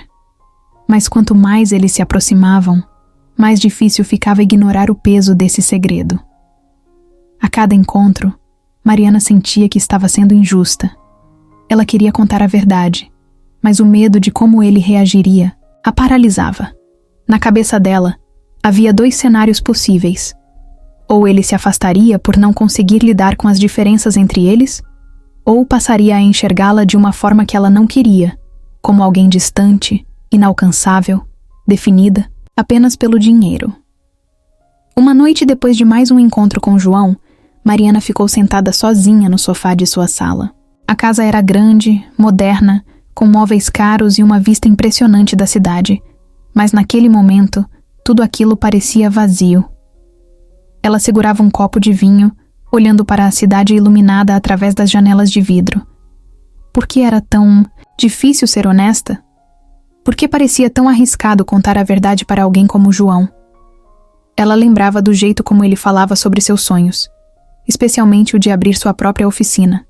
Mas quanto mais eles se aproximavam, mais difícil ficava ignorar o peso desse segredo. A cada encontro, Mariana sentia que estava sendo injusta. Ela queria contar a verdade, mas o medo de como ele reagiria a paralisava. Na cabeça dela, havia 2 cenários possíveis. Ou ele se afastaria por não conseguir lidar com as diferenças entre eles, ou passaria a enxergá-la de uma forma que ela não queria, como alguém distante, inalcançável, definida apenas pelo dinheiro. Uma noite depois de mais um encontro com João, Mariana ficou sentada sozinha no sofá de sua sala. A casa era grande, moderna, com móveis caros e uma vista impressionante da cidade, mas naquele momento, tudo aquilo parecia vazio. Ela segurava um copo de vinho, olhando para a cidade iluminada através das janelas de vidro. Por que era tão difícil ser honesta? Por que parecia tão arriscado contar a verdade para alguém como João? Ela lembrava do jeito como ele falava sobre seus sonhos, especialmente o de abrir sua própria oficina.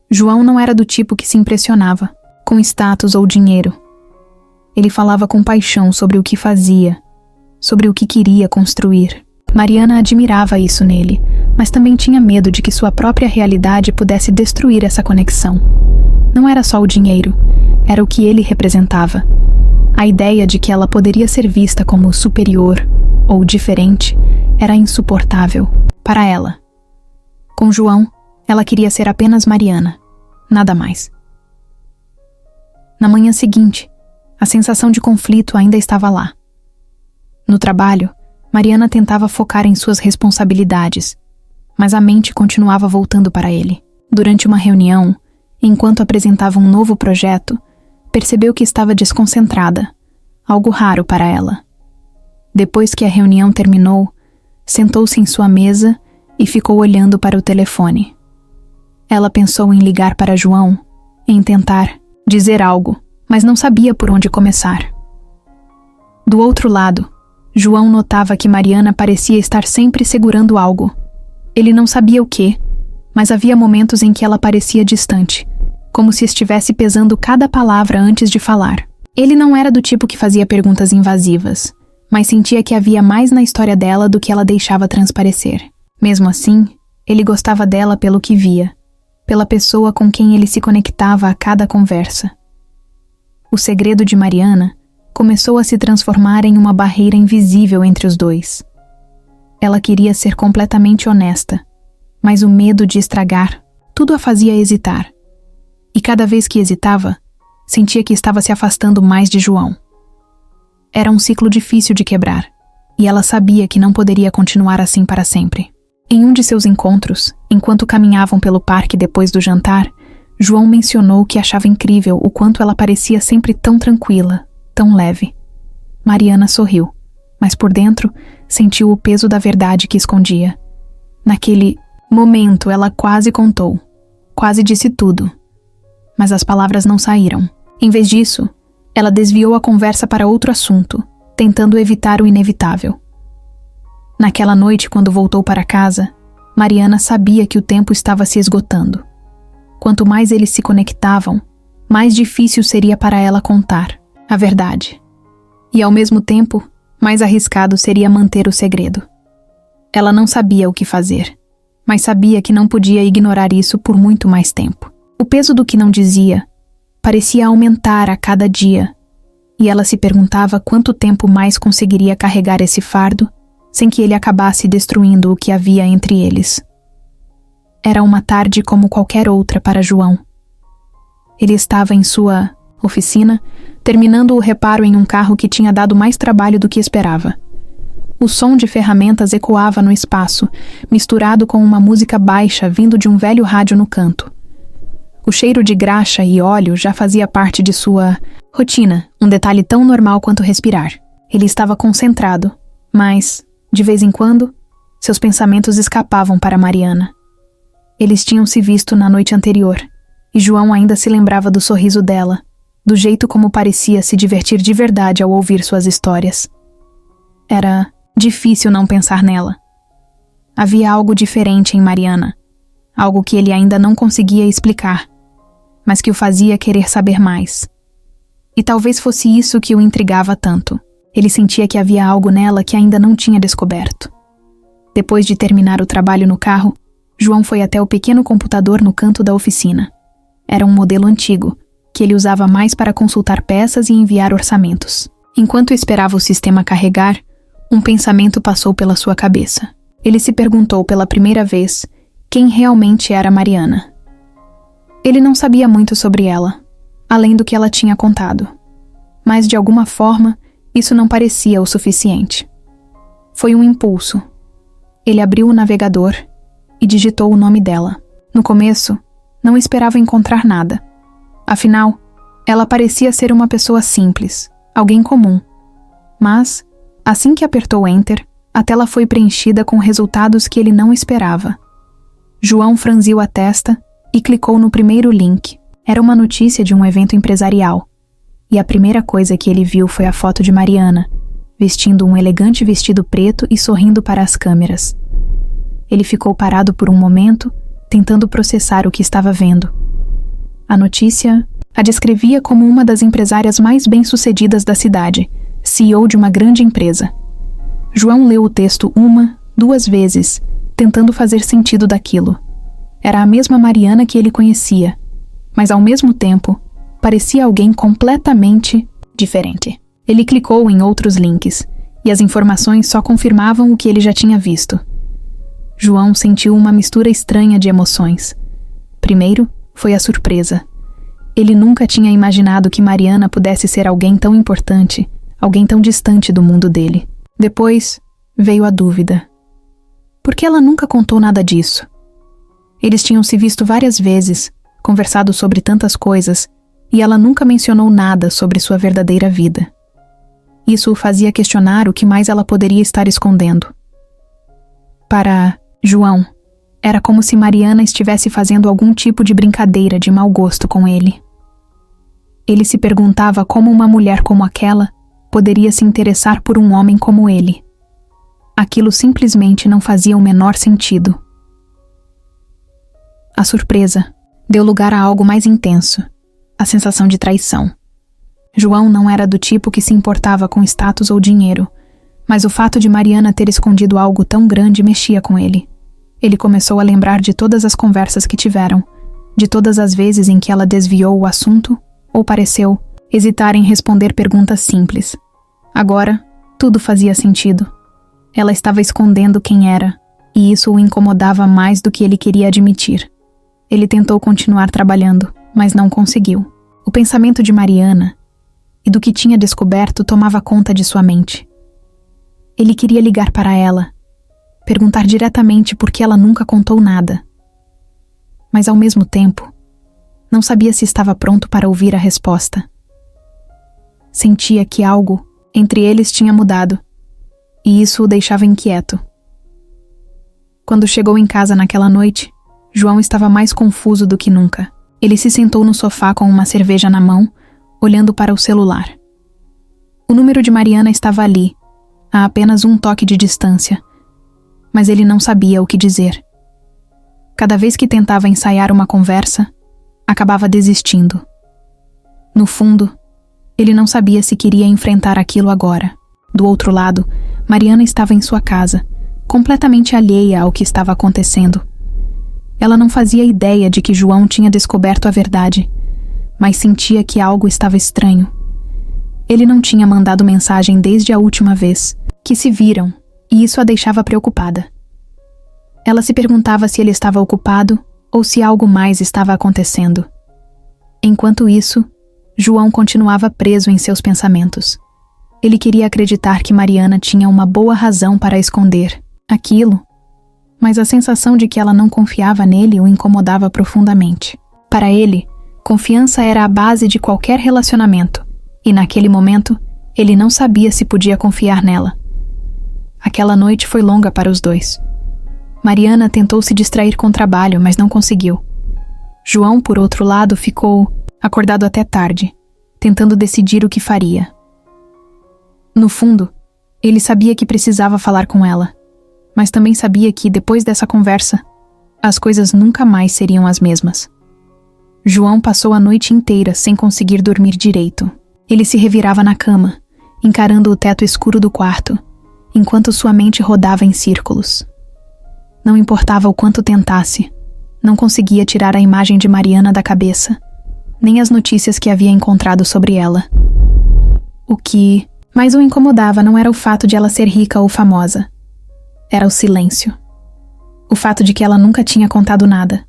João não era do tipo que se impressionava com status ou dinheiro. Ele falava com paixão sobre o que fazia, sobre o que queria construir. Mariana admirava isso nele, mas também tinha medo de que sua própria realidade pudesse destruir essa conexão. Não era só o dinheiro, era o que ele representava. A ideia de que ela poderia ser vista como superior ou diferente era insuportável para ela. Com João, ela queria ser apenas Mariana, nada mais. Na manhã seguinte, a sensação de conflito ainda estava lá. No trabalho, Mariana tentava focar em suas responsabilidades, mas a mente continuava voltando para ele. Durante uma reunião, enquanto apresentava um novo projeto, percebeu que estava desconcentrada, algo raro para ela. Depois que a reunião terminou, sentou-se em sua mesa e ficou olhando para o telefone. Ela pensou em ligar para João, em tentar dizer algo, mas não sabia por onde começar. Do outro lado, João notava que Mariana parecia estar sempre segurando algo. Ele não sabia o quê, mas havia momentos em que ela parecia distante, como se estivesse pesando cada palavra antes de falar. Ele não era do tipo que fazia perguntas invasivas, mas sentia que havia mais na história dela do que ela deixava transparecer. Mesmo assim, ele gostava dela pelo que via, pela pessoa com quem ele se conectava a cada conversa. O segredo de Mariana começou a se transformar em uma barreira invisível entre os dois. Ela queria ser completamente honesta, mas o medo de estragar tudo a fazia hesitar. E cada vez que hesitava, sentia que estava se afastando mais de João. Era um ciclo difícil de quebrar, e ela sabia que não poderia continuar assim para sempre. Em um de seus encontros, enquanto caminhavam pelo parque depois do jantar, João mencionou que achava incrível o quanto ela parecia sempre tão tranquila, tão leve. Mariana sorriu, mas por dentro sentiu o peso da verdade que escondia. Naquele momento ela quase contou, quase disse tudo, mas as palavras não saíram. Em vez disso, ela desviou a conversa para outro assunto, tentando evitar o inevitável. Naquela noite, quando voltou para casa, Mariana sabia que o tempo estava se esgotando. Quanto mais eles se conectavam, mais difícil seria para ela contar a verdade. E ao mesmo tempo, mais arriscado seria manter o segredo. Ela não sabia o que fazer, mas sabia que não podia ignorar isso por muito mais tempo. O peso do que não dizia parecia aumentar a cada dia, e ela se perguntava quanto tempo mais conseguiria carregar esse fardo sem que ele acabasse destruindo o que havia entre eles. Era uma tarde como qualquer outra para João. Ele estava em sua oficina, terminando o reparo em um carro que tinha dado mais trabalho do que esperava. O som de ferramentas ecoava no espaço, misturado com uma música baixa vindo de um velho rádio no canto. O cheiro de graxa e óleo já fazia parte de sua rotina, um detalhe tão normal quanto respirar. Ele estava concentrado, mas, de vez em quando, seus pensamentos escapavam para Mariana. Eles tinham se visto na noite anterior, e João ainda se lembrava do sorriso dela, do jeito como parecia se divertir de verdade ao ouvir suas histórias. Era difícil não pensar nela. Havia algo diferente em Mariana, algo que ele ainda não conseguia explicar, mas que o fazia querer saber mais. E talvez fosse isso que o intrigava tanto. Ele sentia que havia algo nela que ainda não tinha descoberto. Depois de terminar o trabalho no carro, João foi até o pequeno computador no canto da oficina. Era um modelo antigo, que ele usava mais para consultar peças e enviar orçamentos. Enquanto esperava o sistema carregar, um pensamento passou pela sua cabeça. Ele se perguntou pela primeira vez quem realmente era Mariana. Ele não sabia muito sobre ela, além do que ela tinha contado. Mas, de alguma forma, isso não parecia o suficiente. Foi um impulso. Ele abriu o navegador e digitou o nome dela. No começo, não esperava encontrar nada. Afinal, ela parecia ser uma pessoa simples, alguém comum. Mas, assim que apertou Enter, a tela foi preenchida com resultados que ele não esperava. João franziu a testa e clicou no primeiro link. Era uma notícia de um evento empresarial. E a primeira coisa que ele viu foi a foto de Mariana, vestindo um elegante vestido preto e sorrindo para as câmeras. Ele ficou parado por um momento, tentando processar o que estava vendo. A notícia a descrevia como uma das empresárias mais bem-sucedidas da cidade, CEO de uma grande empresa. João leu o texto 1, 2 vezes, tentando fazer sentido daquilo. Era a mesma Mariana que ele conhecia, mas ao mesmo tempo, parecia alguém completamente diferente. Ele clicou em outros links, e as informações só confirmavam o que ele já tinha visto. João sentiu uma mistura estranha de emoções. Primeiro, foi a surpresa. Ele nunca tinha imaginado que Mariana pudesse ser alguém tão importante, alguém tão distante do mundo dele. Depois, veio a dúvida. Por que ela nunca contou nada disso? Eles tinham se visto várias vezes, conversado sobre tantas coisas, e ela nunca mencionou nada sobre sua verdadeira vida. Isso o fazia questionar o que mais ela poderia estar escondendo. Para João, era como se Mariana estivesse fazendo algum tipo de brincadeira de mau gosto com ele. Ele se perguntava como uma mulher como aquela poderia se interessar por um homem como ele. Aquilo simplesmente não fazia o menor sentido. A surpresa deu lugar a algo mais intenso, a sensação de traição. João não era do tipo que se importava com status ou dinheiro, mas o fato de Mariana ter escondido algo tão grande mexia com ele. Ele começou a lembrar de todas as conversas que tiveram, de todas as vezes em que ela desviou o assunto ou pareceu hesitar em responder perguntas simples. Agora, tudo fazia sentido. Ela estava escondendo quem era, e isso o incomodava mais do que ele queria admitir. Ele tentou continuar trabalhando, mas não conseguiu. O pensamento de Mariana e do que tinha descoberto tomava conta de sua mente. Ele queria ligar para ela, perguntar diretamente por que ela nunca contou nada. Mas ao mesmo tempo, não sabia se estava pronto para ouvir a resposta. Sentia que algo entre eles tinha mudado, e isso o deixava inquieto. Quando chegou em casa naquela noite, João estava mais confuso do que nunca. Ele se sentou no sofá com uma cerveja na mão, olhando para o celular. O número de Mariana estava ali, a apenas um toque de distância, mas ele não sabia o que dizer. Cada vez que tentava ensaiar uma conversa, acabava desistindo. No fundo, ele não sabia se queria enfrentar aquilo agora. Do outro lado, Mariana estava em sua casa, completamente alheia ao que estava acontecendo. Ela não fazia ideia de que João tinha descoberto a verdade, mas sentia que algo estava estranho. Ele não tinha mandado mensagem desde a última vez que se viram, e isso a deixava preocupada. Ela se perguntava se ele estava ocupado ou se algo mais estava acontecendo. Enquanto isso, João continuava preso em seus pensamentos. Ele queria acreditar que Mariana tinha uma boa razão para esconder aquilo, mas a sensação de que ela não confiava nele o incomodava profundamente. Para ele, confiança era a base de qualquer relacionamento, e naquele momento, ele não sabia se podia confiar nela. Aquela noite foi longa para os dois. Mariana tentou se distrair com o trabalho, mas não conseguiu. João, por outro lado, ficou acordado até tarde, tentando decidir o que faria. No fundo, ele sabia que precisava falar com ela, mas também sabia que, depois dessa conversa, as coisas nunca mais seriam as mesmas. João passou a noite inteira sem conseguir dormir direito. Ele se revirava na cama, encarando o teto escuro do quarto, enquanto sua mente rodava em círculos. Não importava o quanto tentasse, não conseguia tirar a imagem de Mariana da cabeça, nem as notícias que havia encontrado sobre ela. O que mais o incomodava não era o fato de ela ser rica ou famosa. Era o silêncio. O fato de que ela nunca tinha contado nada.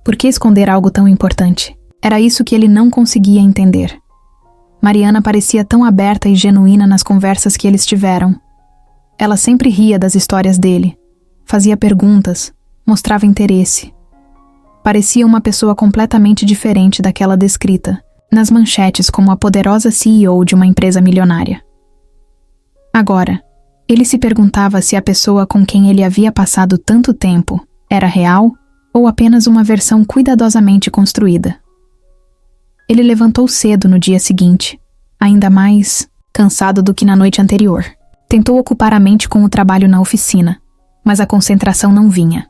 Por que esconder algo tão importante? Era isso que ele não conseguia entender. Mariana parecia tão aberta e genuína nas conversas que eles tiveram. Ela sempre ria das histórias dele, fazia perguntas, mostrava interesse. Parecia uma pessoa completamente diferente daquela descrita nas manchetes como a poderosa CEO de uma empresa milionária. Agora, ele se perguntava se a pessoa com quem ele havia passado tanto tempo era real ou apenas uma versão cuidadosamente construída. Ele levantou cedo no dia seguinte, ainda mais cansado do que na noite anterior. Tentou ocupar a mente com o trabalho na oficina, mas a concentração não vinha.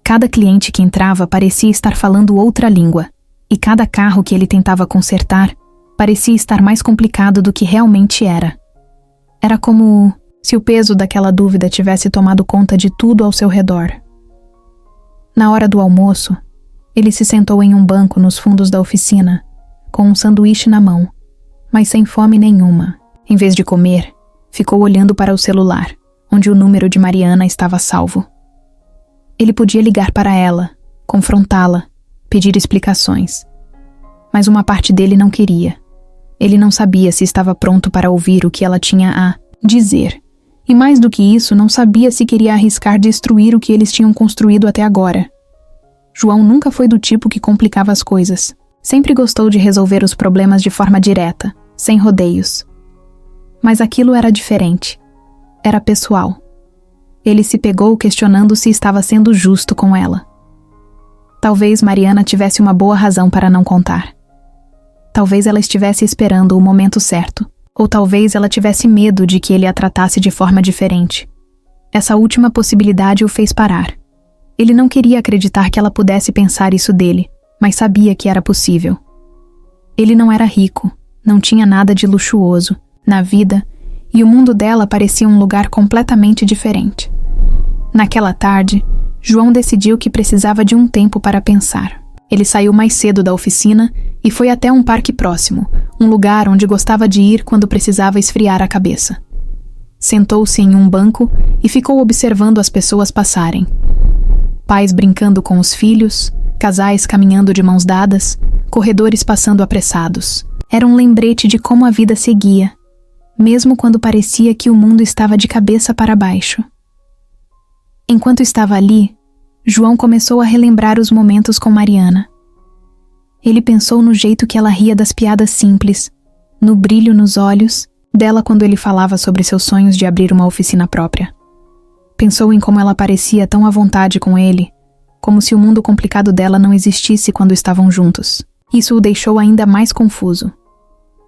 Cada cliente que entrava parecia estar falando outra língua, e cada carro que ele tentava consertar parecia estar mais complicado do que realmente era. Era como se o peso daquela dúvida tivesse tomado conta de tudo ao seu redor. Na hora do almoço, ele se sentou em um banco nos fundos da oficina, com um sanduíche na mão, mas sem fome nenhuma. Em vez de comer, ficou olhando para o celular, onde o número de Mariana estava salvo. Ele podia ligar para ela, confrontá-la, pedir explicações. Mas uma parte dele não queria. Ele não sabia se estava pronto para ouvir o que ela tinha a dizer. E mais do que isso, não sabia se queria arriscar destruir o que eles tinham construído até agora. João nunca foi do tipo que complicava as coisas. Sempre gostou de resolver os problemas de forma direta, sem rodeios. Mas aquilo era diferente. Era pessoal. Ele se pegou questionando se estava sendo justo com ela. Talvez Mariana tivesse uma boa razão para não contar. Talvez ela estivesse esperando o momento certo, ou talvez ela tivesse medo de que ele a tratasse de forma diferente. Essa última possibilidade o fez parar. Ele não queria acreditar que ela pudesse pensar isso dele, mas sabia que era possível. Ele não era rico, não tinha nada de luxuoso na vida, e o mundo dela parecia um lugar completamente diferente. Naquela tarde, João decidiu que precisava de um tempo para pensar. Ele saiu mais cedo da oficina e foi até um parque próximo, um lugar onde gostava de ir quando precisava esfriar a cabeça. Sentou-se em um banco e ficou observando as pessoas passarem. Pais brincando com os filhos, casais caminhando de mãos dadas, corredores passando apressados. Era um lembrete de como a vida seguia, mesmo quando parecia que o mundo estava de cabeça para baixo. Enquanto estava ali, João começou a relembrar os momentos com Mariana. Ele pensou no jeito que ela ria das piadas simples, no brilho nos olhos dela quando ele falava sobre seus sonhos de abrir uma oficina própria. Pensou em como ela parecia tão à vontade com ele, como se o mundo complicado dela não existisse quando estavam juntos. Isso o deixou ainda mais confuso.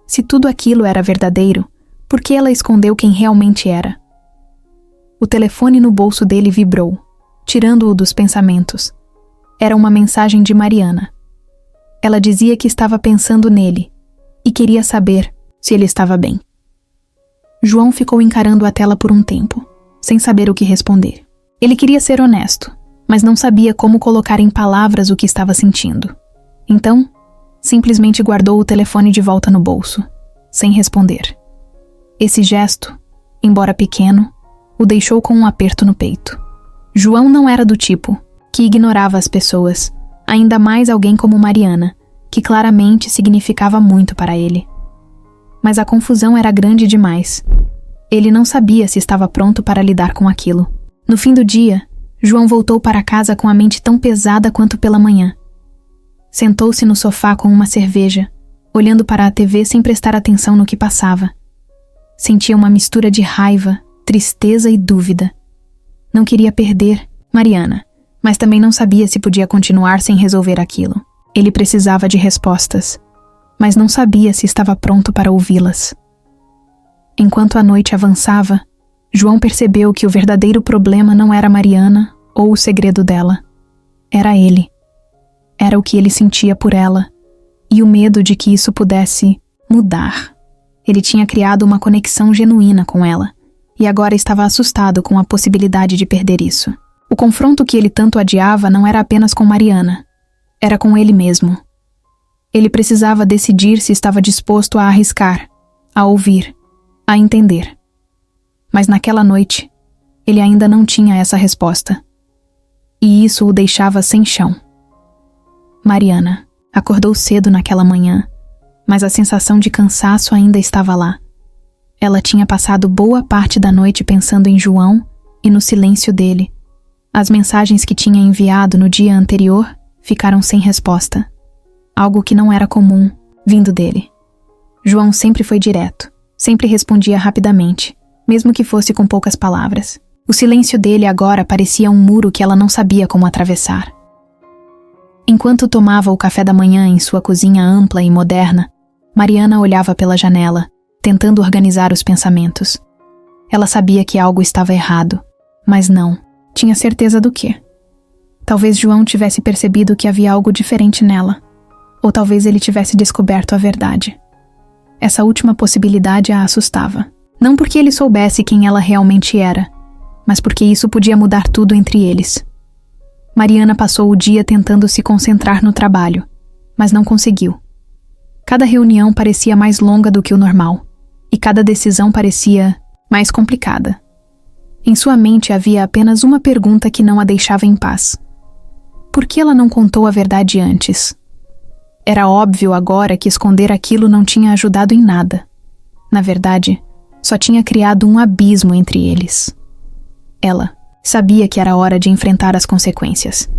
Se tudo aquilo era verdadeiro, por que ela escondeu quem realmente era? O telefone no bolso dele vibrou, tirando-o dos pensamentos. Era uma mensagem de Mariana. Ela dizia que estava pensando nele e queria saber se ele estava bem. João ficou encarando a tela por um tempo, sem saber o que responder. Ele queria ser honesto, mas não sabia como colocar em palavras o que estava sentindo. Então, simplesmente guardou o telefone de volta no bolso, sem responder. Esse gesto, embora pequeno, o deixou com um aperto no peito. João não era do tipo que ignorava as pessoas, ainda mais alguém como Mariana, que claramente significava muito para ele. Mas a confusão era grande demais. Ele não sabia se estava pronto para lidar com aquilo. No fim do dia, João voltou para casa com a mente tão pesada quanto pela manhã. Sentou-se no sofá com uma cerveja, olhando para a TV sem prestar atenção no que passava. Sentia uma mistura de raiva, tristeza e dúvida. Não queria perder Mariana, mas também não sabia se podia continuar sem resolver aquilo. Ele precisava de respostas, mas não sabia se estava pronto para ouvi-las. Enquanto a noite avançava, João percebeu que o verdadeiro problema não era Mariana ou o segredo dela. Era ele. Era o que ele sentia por ela e o medo de que isso pudesse mudar. Ele tinha criado uma conexão genuína com ela e agora estava assustado com a possibilidade de perder isso. O confronto que ele tanto adiava não era apenas com Mariana, era com ele mesmo. Ele precisava decidir se estava disposto a arriscar, a ouvir, a entender. Mas naquela noite, ele ainda não tinha essa resposta. E isso o deixava sem chão. Mariana acordou cedo naquela manhã, mas a sensação de cansaço ainda estava lá. Ela tinha passado boa parte da noite pensando em João e no silêncio dele. As mensagens que tinha enviado no dia anterior ficaram sem resposta. Algo que não era comum, vindo dele. João sempre foi direto, sempre respondia rapidamente, mesmo que fosse com poucas palavras. O silêncio dele agora parecia um muro que ela não sabia como atravessar. Enquanto tomava o café da manhã em sua cozinha ampla e moderna, Mariana olhava pela janela, tentando organizar os pensamentos. Ela sabia que algo estava errado, mas não tinha certeza do quê. Talvez João tivesse percebido que havia algo diferente nela, ou talvez ele tivesse descoberto a verdade. Essa última possibilidade a assustava. Não porque ele soubesse quem ela realmente era, mas porque isso podia mudar tudo entre eles. Mariana passou o dia tentando se concentrar no trabalho, mas não conseguiu. Cada reunião parecia mais longa do que o normal, e cada decisão parecia mais complicada. Em sua mente havia apenas uma pergunta que não a deixava em paz. Por que ela não contou a verdade antes? Era óbvio agora que esconder aquilo não tinha ajudado em nada. Na verdade, só tinha criado um abismo entre eles. Ela sabia que era hora de enfrentar as consequências.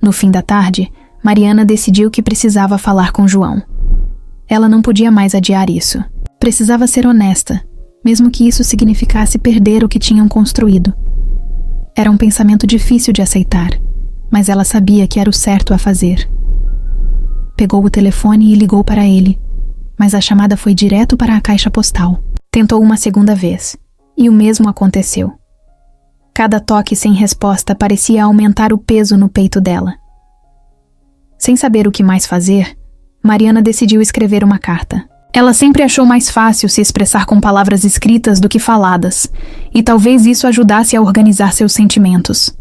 No fim da tarde, Mariana decidiu que precisava falar com João. Ela não podia mais adiar isso. Precisava ser honesta, mesmo que isso significasse perder o que tinham construído. Era um pensamento difícil de aceitar, mas ela sabia que era o certo a fazer. Pegou o telefone e ligou para ele, mas a chamada foi direto para a caixa postal. Tentou uma segunda vez, e o mesmo aconteceu. Cada toque sem resposta parecia aumentar o peso no peito dela. Sem saber o que mais fazer, Mariana decidiu escrever uma carta. Ela sempre achou mais fácil se expressar com palavras escritas do que faladas, e talvez isso ajudasse a organizar seus sentimentos.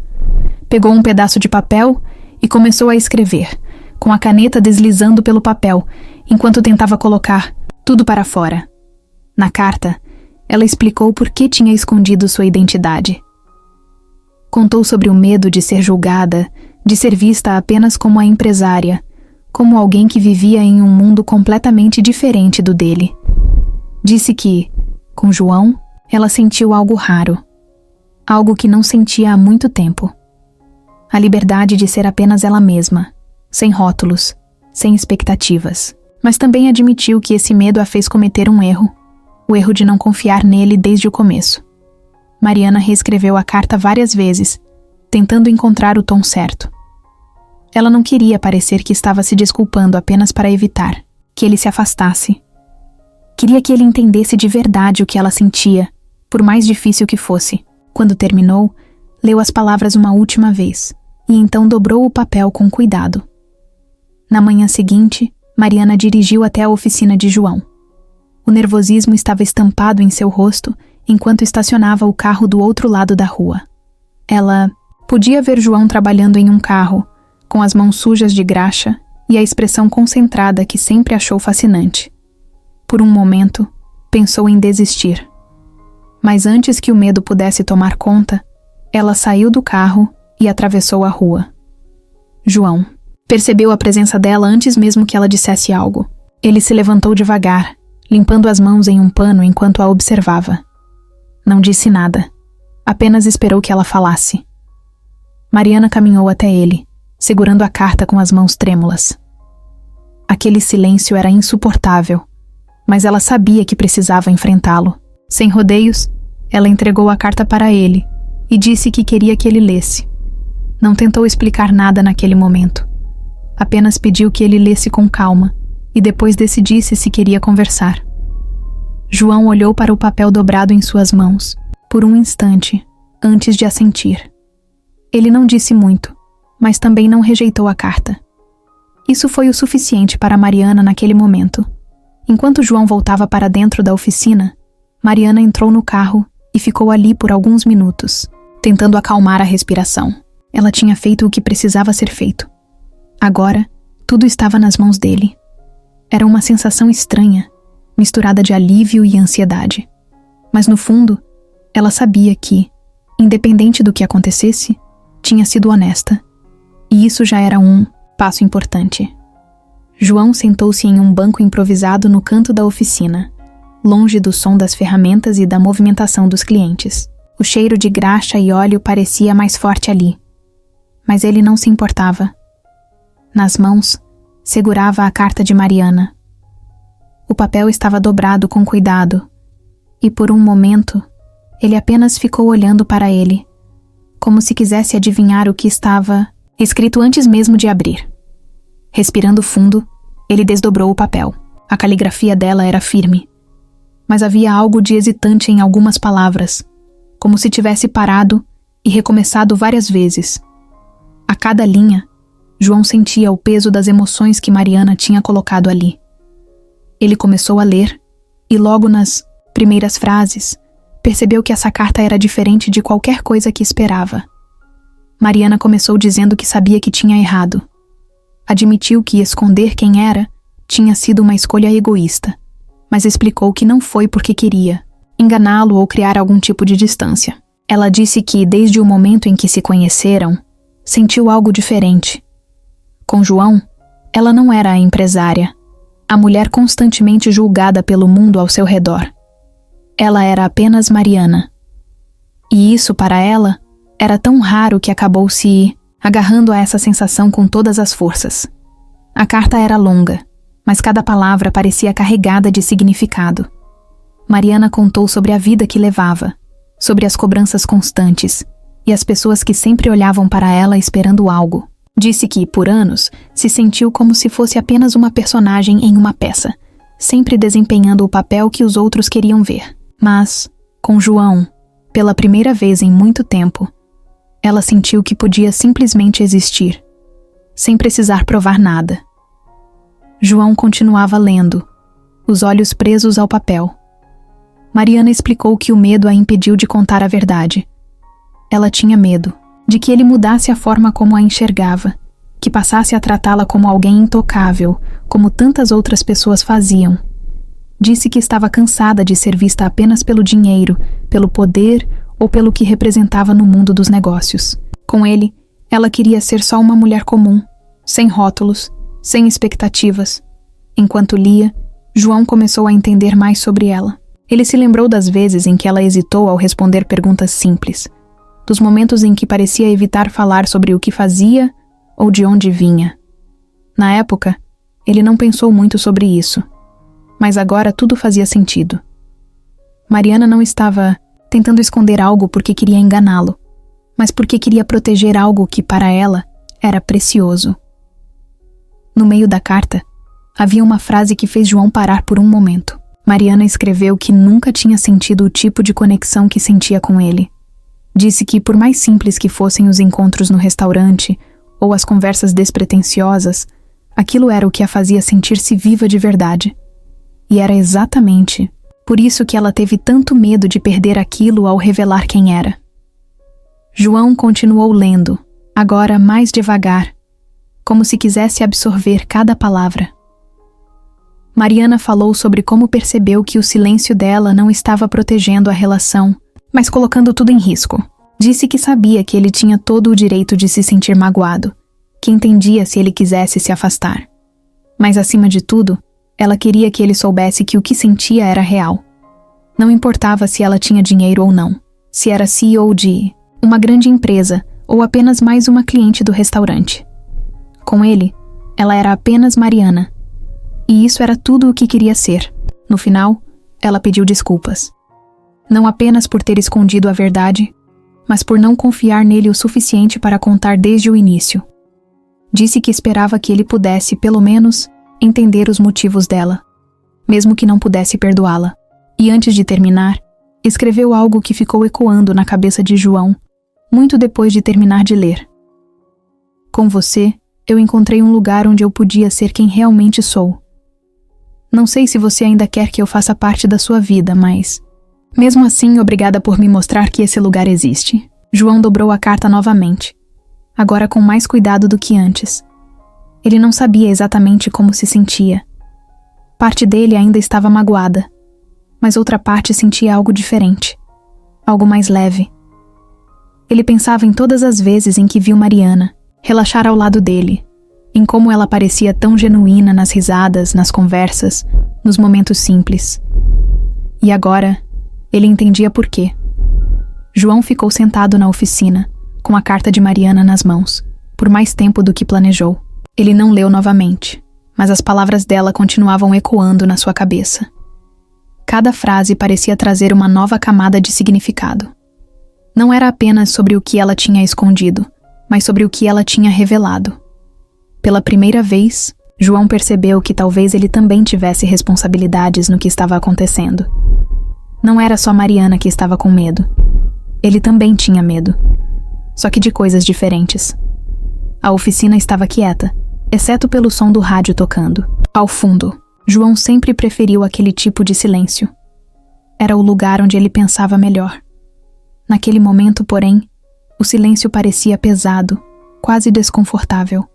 Pegou um pedaço de papel e começou a escrever, com a caneta deslizando pelo papel, enquanto tentava colocar tudo para fora. Na carta, ela explicou por que tinha escondido sua identidade. Contou sobre o medo de ser julgada, de ser vista apenas como a empresária, como alguém que vivia em um mundo completamente diferente do dele. Disse que, com João, ela sentiu algo raro, algo que não sentia há muito tempo. A liberdade de ser apenas ela mesma, sem rótulos, sem expectativas. Mas também admitiu que esse medo a fez cometer um erro, o erro de não confiar nele desde o começo. Mariana reescreveu a carta várias vezes, tentando encontrar o tom certo. Ela não queria parecer que estava se desculpando apenas para evitar que ele se afastasse. Queria que ele entendesse de verdade o que ela sentia, por mais difícil que fosse. Quando terminou, leu as palavras uma última vez, e então dobrou o papel com cuidado. Na manhã seguinte, Mariana dirigiu até a oficina de João. O nervosismo estava estampado em seu rosto enquanto estacionava o carro do outro lado da rua. Ela podia ver João trabalhando em um carro, com as mãos sujas de graxa e a expressão concentrada que sempre achou fascinante. Por um momento, pensou em desistir. Mas antes que o medo pudesse tomar conta, ela saiu do carro e atravessou a rua. João percebeu a presença dela antes mesmo que ela dissesse algo. Ele se levantou devagar, limpando as mãos em um pano enquanto a observava. Não disse nada, apenas esperou que ela falasse. Mariana caminhou até ele, segurando a carta com as mãos trêmulas. Aquele silêncio era insuportável, mas ela sabia que precisava enfrentá-lo. Sem rodeios, ela entregou a carta para ele e disse que queria que ele lesse. Não tentou explicar nada naquele momento. Apenas pediu que ele lesse com calma e depois decidisse se queria conversar. João olhou para o papel dobrado em suas mãos por um instante, antes de assentir. Ele não disse muito, mas também não rejeitou a carta. Isso foi o suficiente para Mariana naquele momento. Enquanto João voltava para dentro da oficina, Mariana entrou no carro e ficou ali por alguns minutos, tentando acalmar a respiração. Ela tinha feito o que precisava ser feito. Agora, tudo estava nas mãos dele. Era uma sensação estranha, misturada de alívio e ansiedade. Mas no fundo, ela sabia que, independente do que acontecesse, tinha sido honesta. E isso já era um passo importante. João sentou-se em um banco improvisado no canto da oficina, longe do som das ferramentas e da movimentação dos clientes. O cheiro de graxa e óleo parecia mais forte ali. Mas ele não se importava. Nas mãos, segurava a carta de Mariana. O papel estava dobrado com cuidado, e por um momento, ele apenas ficou olhando para ele, como se quisesse adivinhar o que estava escrito antes mesmo de abrir. Respirando fundo, ele desdobrou o papel. A caligrafia dela era firme, mas havia algo de hesitante em algumas palavras, como se tivesse parado e recomeçado várias vezes. A cada linha, João sentia o peso das emoções que Mariana tinha colocado ali. Ele começou a ler, e logo nas primeiras frases, percebeu que essa carta era diferente de qualquer coisa que esperava. Mariana começou dizendo que sabia que tinha errado. Admitiu que esconder quem era tinha sido uma escolha egoísta, mas explicou que não foi porque queria enganá-lo ou criar algum tipo de distância. Ela disse que, desde o momento em que se conheceram, sentiu algo diferente. Com João, ela não era a empresária, a mulher constantemente julgada pelo mundo ao seu redor. Ela era apenas Mariana. E isso, para ela, era tão raro que acabou se agarrando a essa sensação com todas as forças. A carta era longa, mas cada palavra parecia carregada de significado. Mariana contou sobre a vida que levava, sobre as cobranças constantes e as pessoas que sempre olhavam para ela esperando algo. Disse que, por anos, se sentiu como se fosse apenas uma personagem em uma peça, sempre desempenhando o papel que os outros queriam ver. Mas, com João, pela primeira vez em muito tempo, ela sentiu que podia simplesmente existir, sem precisar provar nada. João continuava lendo, os olhos presos ao papel. Mariana explicou que o medo a impediu de contar a verdade. Ela tinha medo de que ele mudasse a forma como a enxergava, que passasse a tratá-la como alguém intocável, como tantas outras pessoas faziam. Disse que estava cansada de ser vista apenas pelo dinheiro, pelo poder ou pelo que representava no mundo dos negócios. Com ele, ela queria ser só uma mulher comum, sem rótulos, sem expectativas. Enquanto lia, João começou a entender mais sobre ela. Ele se lembrou das vezes em que ela hesitou ao responder perguntas simples, dos momentos em que parecia evitar falar sobre o que fazia ou de onde vinha. Na época, ele não pensou muito sobre isso, mas agora tudo fazia sentido. Mariana não estava tentando esconder algo porque queria enganá-lo, mas porque queria proteger algo que, para ela, era precioso. No meio da carta, havia uma frase que fez João parar por um momento. Mariana escreveu que nunca tinha sentido o tipo de conexão que sentia com ele. Disse que, por mais simples que fossem os encontros no restaurante ou as conversas despretensiosas, aquilo era o que a fazia sentir-se viva de verdade. E era exatamente por isso que ela teve tanto medo de perder aquilo ao revelar quem era. João continuou lendo, agora mais devagar, como se quisesse absorver cada palavra. Mariana falou sobre como percebeu que o silêncio dela não estava protegendo a relação, mas colocando tudo em risco. Disse que sabia que ele tinha todo o direito de se sentir magoado, que entendia se ele quisesse se afastar. Mas, acima de tudo, ela queria que ele soubesse que o que sentia era real. Não importava se ela tinha dinheiro ou não, se era CEO de uma grande empresa ou apenas mais uma cliente do restaurante. Com ele, ela era apenas Mariana. E isso era tudo o que queria ser. No final, ela pediu desculpas. Não apenas por ter escondido a verdade, mas por não confiar nele o suficiente para contar desde o início. Disse que esperava que ele pudesse, pelo menos, entender os motivos dela, mesmo que não pudesse perdoá-la. E antes de terminar, Escreveu algo que ficou ecoando na cabeça de João, muito depois de terminar de ler. Com você, eu encontrei um lugar onde eu podia ser quem realmente sou. Não sei se você ainda quer que eu faça parte da sua vida, mas... Mesmo assim, obrigada por me mostrar que esse lugar existe. João dobrou a carta novamente, agora com mais cuidado do que antes. Ele não sabia exatamente como se sentia. Parte dele ainda estava magoada, mas outra parte sentia algo diferente, algo mais leve. Ele pensava em todas as vezes em que viu Mariana, relaxar ao lado dele, em como ela parecia tão genuína nas risadas, nas conversas, nos momentos simples. E agora, ele entendia por quê. João ficou sentado na oficina, com a carta de Mariana nas mãos, por mais tempo do que planejou. Ele não leu novamente, mas as palavras dela continuavam ecoando na sua cabeça. Cada frase parecia trazer uma nova camada de significado. Não era apenas sobre o que ela tinha escondido, mas sobre o que ela tinha revelado. Pela primeira vez, João percebeu que talvez ele também tivesse responsabilidades no que estava acontecendo. Não era só Mariana que estava com medo. Ele também tinha medo. Só que de coisas diferentes. A oficina estava quieta, exceto pelo som do rádio tocando. Ao fundo, João sempre preferiu aquele tipo de silêncio. Era o lugar onde ele pensava melhor. Naquele momento, porém, o silêncio parecia pesado, quase desconfortável.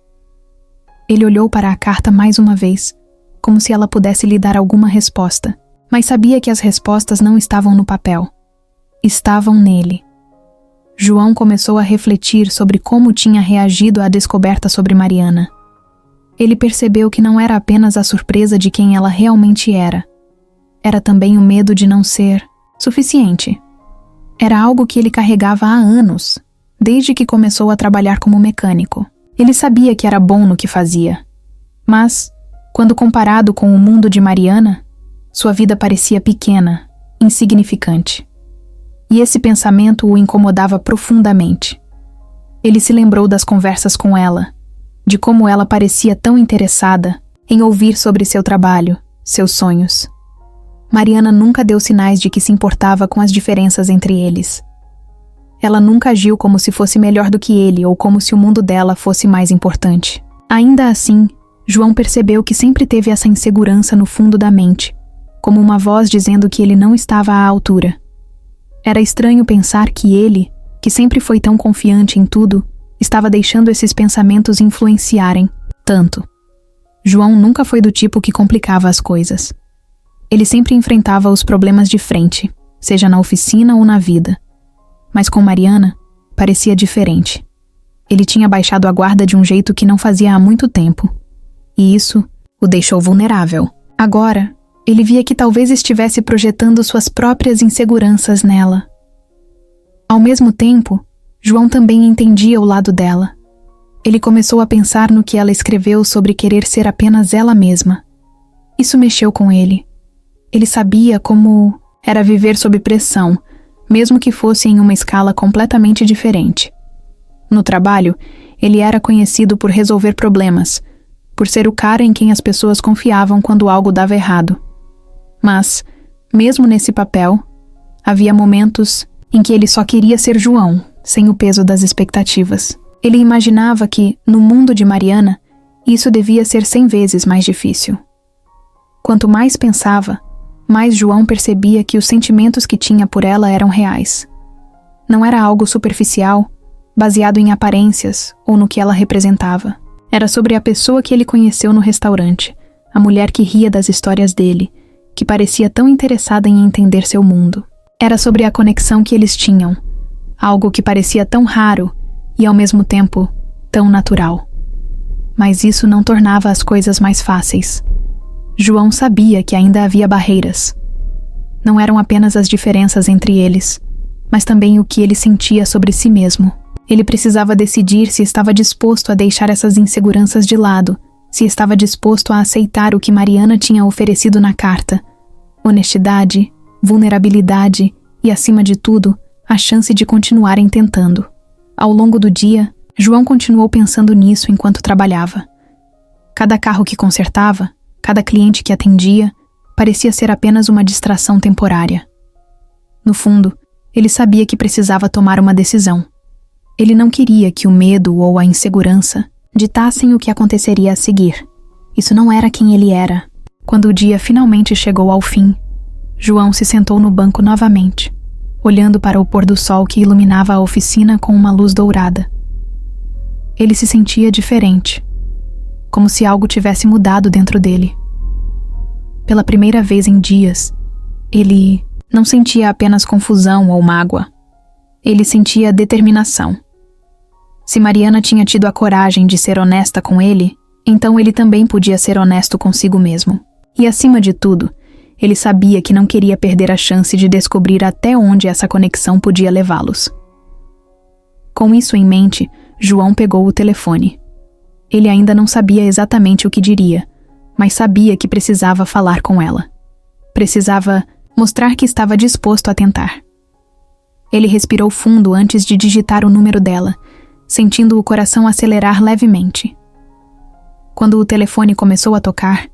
Ele olhou para a carta mais uma vez, como se ela pudesse lhe dar alguma resposta, mas sabia que as respostas não estavam no papel. Estavam nele. João começou a refletir sobre como tinha reagido à descoberta sobre Mariana. Ele percebeu que não era apenas a surpresa de quem ela realmente era. Era também o medo de não ser suficiente. Era algo que ele carregava há anos, desde que começou a trabalhar como mecânico. Ele sabia que era bom no que fazia. Mas, quando comparado com o mundo de Mariana, sua vida parecia pequena, insignificante. E esse pensamento o incomodava profundamente. Ele se lembrou das conversas com ela, de como ela parecia tão interessada em ouvir sobre seu trabalho, seus sonhos. Mariana nunca deu sinais de que se importava com as diferenças entre eles. Ela nunca agiu como se fosse melhor do que ele ou como se o mundo dela fosse mais importante. Ainda assim, João percebeu que sempre teve essa insegurança no fundo da mente, como uma voz dizendo que ele não estava à altura. Era estranho pensar que ele, que sempre foi tão confiante em tudo, estava deixando esses pensamentos influenciarem tanto. João nunca foi do tipo que complicava as coisas. Ele sempre enfrentava os problemas de frente, seja na oficina ou na vida. Mas com Mariana, parecia diferente. Ele tinha baixado a guarda de um jeito que não fazia há muito tempo. E isso o deixou vulnerável. Agora, ele via que talvez estivesse projetando suas próprias inseguranças nela. Ao mesmo tempo, João também entendia o lado dela. Ele começou a pensar no que ela escreveu sobre querer ser apenas ela mesma. Isso mexeu com ele. Ele sabia como era viver sob pressão, mesmo que fosse em uma escala completamente diferente. No trabalho, ele era conhecido por resolver problemas, por ser o cara em quem as pessoas confiavam quando algo dava errado. Mas, mesmo nesse papel, havia momentos em que ele só queria ser João, sem o peso das expectativas. Ele imaginava que, no mundo de Mariana, isso devia ser 100 vezes mais difícil. Quanto mais pensava, mais João percebia que os sentimentos que tinha por ela eram reais. Não era algo superficial, baseado em aparências ou no que ela representava. Era sobre a pessoa que ele conheceu no restaurante, a mulher que ria das histórias dele, que parecia tão interessada em entender seu mundo. Era sobre a conexão que eles tinham, algo que parecia tão raro e, ao mesmo tempo, tão natural. Mas isso não tornava as coisas mais fáceis. João sabia que ainda havia barreiras. Não eram apenas as diferenças entre eles, mas também o que ele sentia sobre si mesmo. Ele precisava decidir se estava disposto a deixar essas inseguranças de lado, se estava disposto a aceitar o que Mariana tinha oferecido na carta: honestidade, vulnerabilidade e, acima de tudo, a chance de continuarem tentando. Ao longo do dia, João continuou pensando nisso enquanto trabalhava. Cada carro que consertava, cada cliente que atendia, parecia ser apenas uma distração temporária. No fundo, ele sabia que precisava tomar uma decisão. Ele não queria que o medo ou a insegurança ditassem o que aconteceria a seguir. Isso não era quem ele era. Quando o dia finalmente chegou ao fim, João se sentou no banco novamente, olhando para o pôr do sol que iluminava a oficina com uma luz dourada. Ele se sentia diferente, como se algo tivesse mudado dentro dele. Pela primeira vez em dias, ele não sentia apenas confusão ou mágoa. Ele sentia determinação. Se Mariana tinha tido a coragem de ser honesta com ele, então ele também podia ser honesto consigo mesmo. E acima de tudo, ele sabia que não queria perder a chance de descobrir até onde essa conexão podia levá-los. Com isso em mente, João pegou o telefone. Ele ainda não sabia exatamente o que diria, mas sabia que precisava falar com ela. Precisava mostrar que estava disposto a tentar. Ele respirou fundo antes de digitar o número dela, sentindo o coração acelerar levemente. Quando o telefone começou a tocar,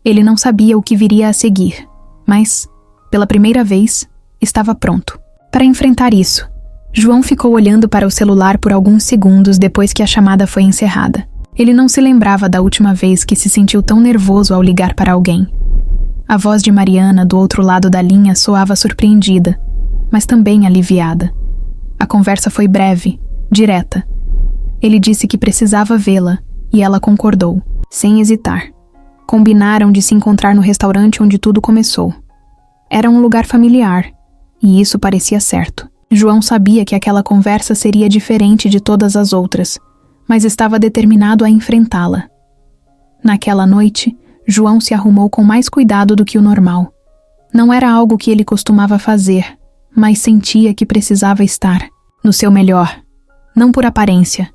ele não sabia o que viria a seguir, mas, pela primeira vez, estava pronto. Para enfrentar isso, João ficou olhando para o celular por alguns segundos depois que a chamada foi encerrada. Ele não se lembrava da última vez que se sentiu tão nervoso ao ligar para alguém. A voz de Mariana do outro lado da linha soava surpreendida, mas também aliviada. A conversa foi breve, direta. Ele disse que precisava vê-la, e ela concordou, sem hesitar. Combinaram de se encontrar no restaurante onde tudo começou. Era um lugar familiar, e isso parecia certo. João sabia que aquela conversa seria diferente de todas as outras, mas estava determinado a enfrentá-la. Naquela noite, João se arrumou com mais cuidado do que o normal. Não era algo que ele costumava fazer, mas sentia que precisava estar no seu melhor, não por aparência,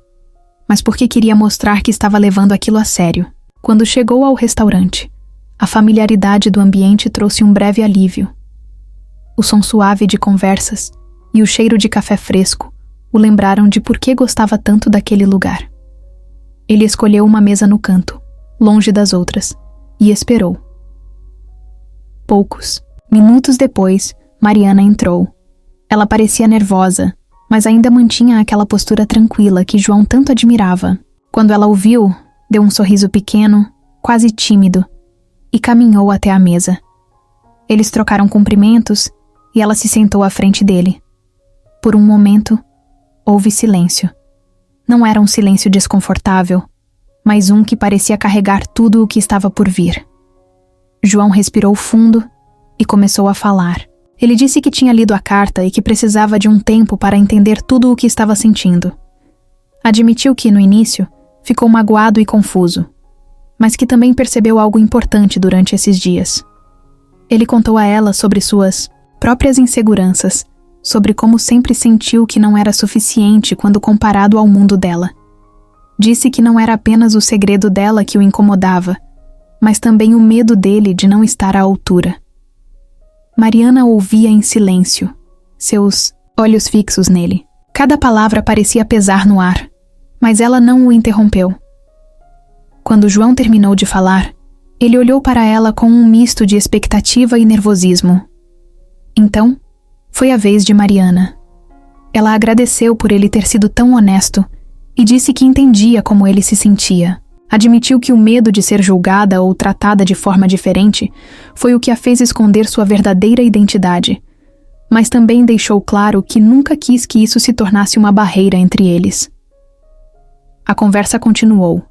mas porque queria mostrar que estava levando aquilo a sério. Quando chegou ao restaurante, a familiaridade do ambiente trouxe um breve alívio. O som suave de conversas e o cheiro de café fresco o lembraram de por que gostava tanto daquele lugar. Ele escolheu uma mesa no canto, longe das outras, e esperou. Poucos minutos depois, Mariana entrou. Ela parecia nervosa, mas ainda mantinha aquela postura tranquila que João tanto admirava. Quando ela o viu, deu um sorriso pequeno, quase tímido, e caminhou até a mesa. Eles trocaram cumprimentos e ela se sentou à frente dele. Por um momento, houve silêncio. Não era um silêncio desconfortável, mas um que parecia carregar tudo o que estava por vir. João respirou fundo e começou a falar. Ele disse que tinha lido a carta e que precisava de um tempo para entender tudo o que estava sentindo. Admitiu que, no início, ficou magoado e confuso, mas que também percebeu algo importante durante esses dias. Ele contou a ela sobre suas próprias inseguranças, sobre como sempre sentiu que não era suficiente quando comparado ao mundo dela. Disse que não era apenas o segredo dela que o incomodava, mas também o medo dele de não estar à altura. Mariana ouvia em silêncio, seus olhos fixos nele. Cada palavra parecia pesar no ar, mas ela não o interrompeu. Quando João terminou de falar, ele olhou para ela com um misto de expectativa e nervosismo. Então, foi a vez de Mariana. Ela agradeceu por ele ter sido tão honesto e disse que entendia como ele se sentia. Admitiu que o medo de ser julgada ou tratada de forma diferente foi o que a fez esconder sua verdadeira identidade, mas também deixou claro que nunca quis que isso se tornasse uma barreira entre eles. A conversa continuou,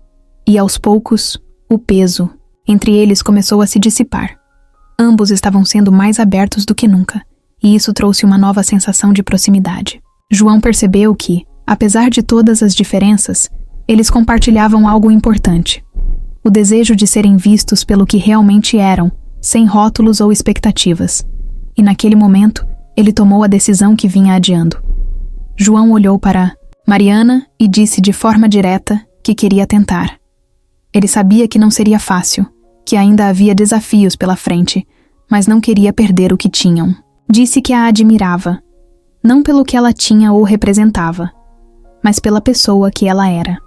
e aos poucos, o peso entre eles começou a se dissipar. Ambos estavam sendo mais abertos do que nunca, e isso trouxe uma nova sensação de proximidade. João percebeu que, apesar de todas as diferenças, eles compartilhavam algo importante: o desejo de serem vistos pelo que realmente eram, sem rótulos ou expectativas. E naquele momento, ele tomou a decisão que vinha adiando. João olhou para Mariana e disse de forma direta que queria tentar. Ele sabia que não seria fácil, que ainda havia desafios pela frente, mas não queria perder o que tinham. Disse que a admirava, não pelo que ela tinha ou representava, mas pela pessoa que ela era.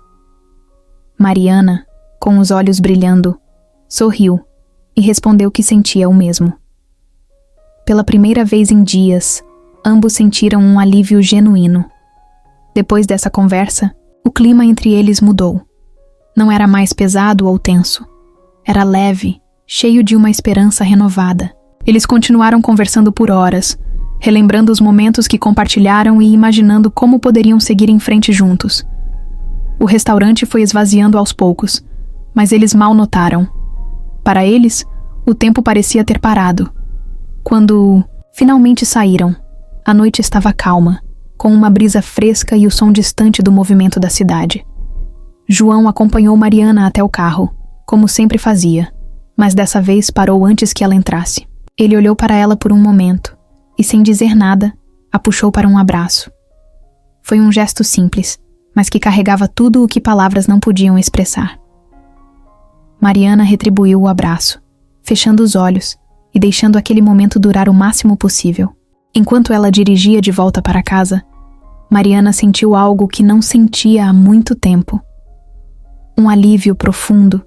Mariana, com os olhos brilhando, sorriu e respondeu que sentia o mesmo. Pela primeira vez em dias, ambos sentiram um alívio genuíno. Depois dessa conversa, o clima entre eles mudou. Não era mais pesado ou tenso. Era leve, cheio de uma esperança renovada. Eles continuaram conversando por horas, relembrando os momentos que compartilharam e imaginando como poderiam seguir em frente juntos. O restaurante foi esvaziando aos poucos, mas eles mal notaram. Para eles, o tempo parecia ter parado. Quando finalmente saíram, a noite estava calma, com uma brisa fresca e o som distante do movimento da cidade. João acompanhou Mariana até o carro, como sempre fazia, mas dessa vez parou antes que ela entrasse. Ele olhou para ela por um momento e, sem dizer nada, a puxou para um abraço. Foi um gesto simples, mas que carregava tudo o que palavras não podiam expressar. Mariana retribuiu o abraço, fechando os olhos e deixando aquele momento durar o máximo possível. Enquanto ela dirigia de volta para casa, Mariana sentiu algo que não sentia há muito tempo. Um alívio profundo,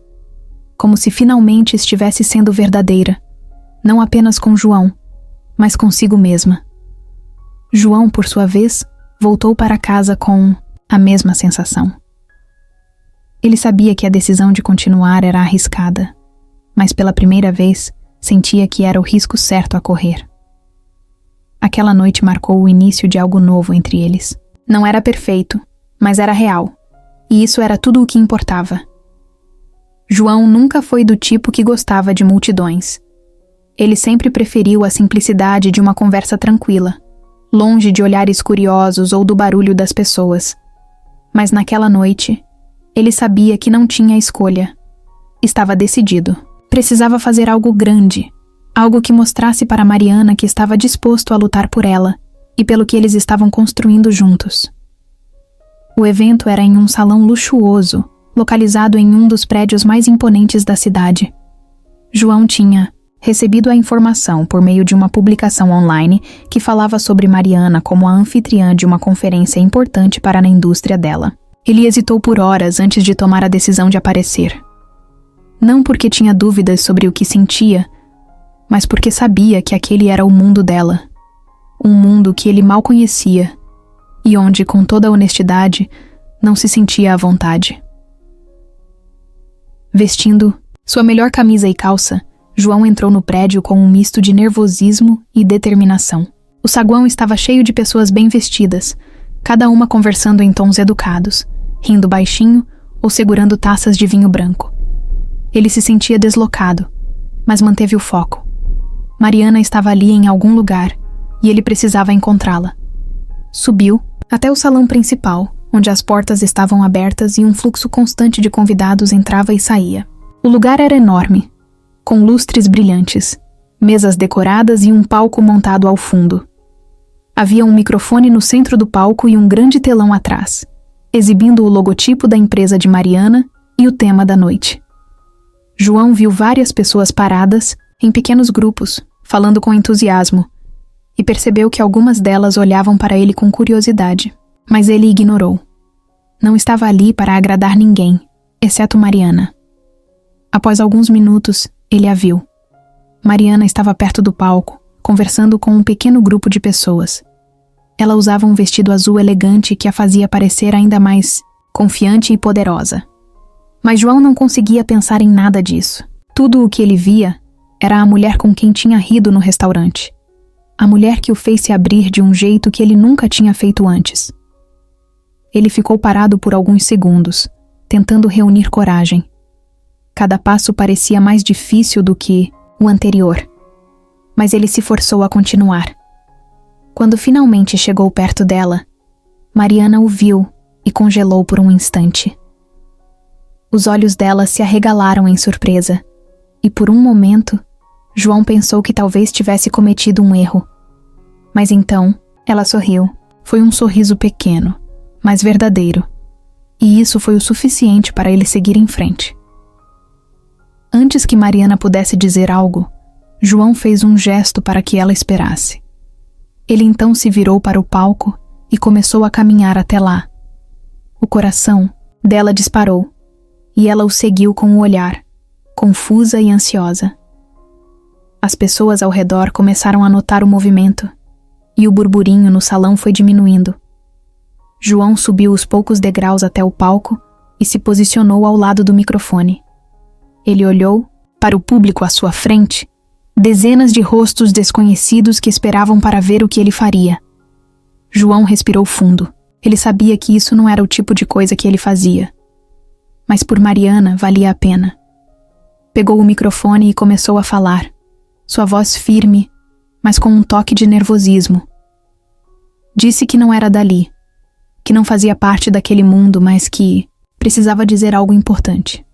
como se finalmente estivesse sendo verdadeira, não apenas com João, mas consigo mesma. João, por sua vez, voltou para casa com a mesma sensação. Ele sabia que a decisão de continuar era arriscada, mas pela primeira vez sentia que era o risco certo a correr. Aquela noite marcou o início de algo novo entre eles. Não era perfeito, mas era real, e isso era tudo o que importava. João nunca foi do tipo que gostava de multidões. Ele sempre preferiu a simplicidade de uma conversa tranquila, longe de olhares curiosos ou do barulho das pessoas. Mas naquela noite, ele sabia que não tinha escolha. Estava decidido. Precisava fazer algo grande, algo que mostrasse para Mariana que estava disposto a lutar por ela e pelo que eles estavam construindo juntos. O evento era em um salão luxuoso, localizado em um dos prédios mais imponentes da cidade. João tinha recebido a informação por meio de uma publicação online que falava sobre Mariana como a anfitriã de uma conferência importante para a indústria dela. Ele hesitou por horas antes de tomar a decisão de aparecer. Não porque tinha dúvidas sobre o que sentia, mas porque sabia que aquele era o mundo dela. Um mundo que ele mal conhecia e onde, com toda a honestidade, não se sentia à vontade. Vestindo sua melhor camisa e calça, João entrou no prédio com um misto de nervosismo e determinação. O saguão estava cheio de pessoas bem vestidas, cada uma conversando em tons educados, rindo baixinho ou segurando taças de vinho branco. Ele se sentia deslocado, mas manteve o foco. Mariana estava ali em algum lugar e ele precisava encontrá-la. Subiu até o salão principal, onde as portas estavam abertas e um fluxo constante de convidados entrava e saía. O lugar era enorme, com lustres brilhantes, mesas decoradas e um palco montado ao fundo. Havia um microfone no centro do palco e um grande telão atrás, exibindo o logotipo da empresa de Mariana e o tema da noite. João viu várias pessoas paradas, em pequenos grupos, falando com entusiasmo, e percebeu que algumas delas olhavam para ele com curiosidade, mas ele ignorou. Não estava ali para agradar ninguém, exceto Mariana. Após alguns minutos, ele a viu. Mariana estava perto do palco, conversando com um pequeno grupo de pessoas. Ela usava um vestido azul elegante que a fazia parecer ainda mais confiante e poderosa. Mas João não conseguia pensar em nada disso. Tudo o que ele via era a mulher com quem tinha rido no restaurante. A mulher que o fez se abrir de um jeito que ele nunca tinha feito antes. Ele ficou parado por alguns segundos, tentando reunir coragem. Cada passo parecia mais difícil do que o anterior, mas ele se forçou a continuar. Quando finalmente chegou perto dela, Mariana o viu e congelou por um instante. Os olhos dela se arregalaram em surpresa, e por um momento, João pensou que talvez tivesse cometido um erro. Mas então, ela sorriu. Foi um sorriso pequeno, mas verdadeiro, e isso foi o suficiente para ele seguir em frente. Antes que Mariana pudesse dizer algo, João fez um gesto para que ela esperasse. Ele então se virou para o palco e começou a caminhar até lá. O coração dela disparou, e ela o seguiu com o olhar, confusa e ansiosa. As pessoas ao redor começaram a notar o movimento, e o burburinho no salão foi diminuindo. João subiu os poucos degraus até o palco e se posicionou ao lado do microfone. Ele olhou para o público à sua frente, dezenas de rostos desconhecidos que esperavam para ver o que ele faria. João respirou fundo. Ele sabia que isso não era o tipo de coisa que ele fazia. Mas por Mariana valia a pena. Pegou o microfone e começou a falar, sua voz firme, mas com um toque de nervosismo. Disse que não era dali, que não fazia parte daquele mundo, mas que precisava dizer algo importante.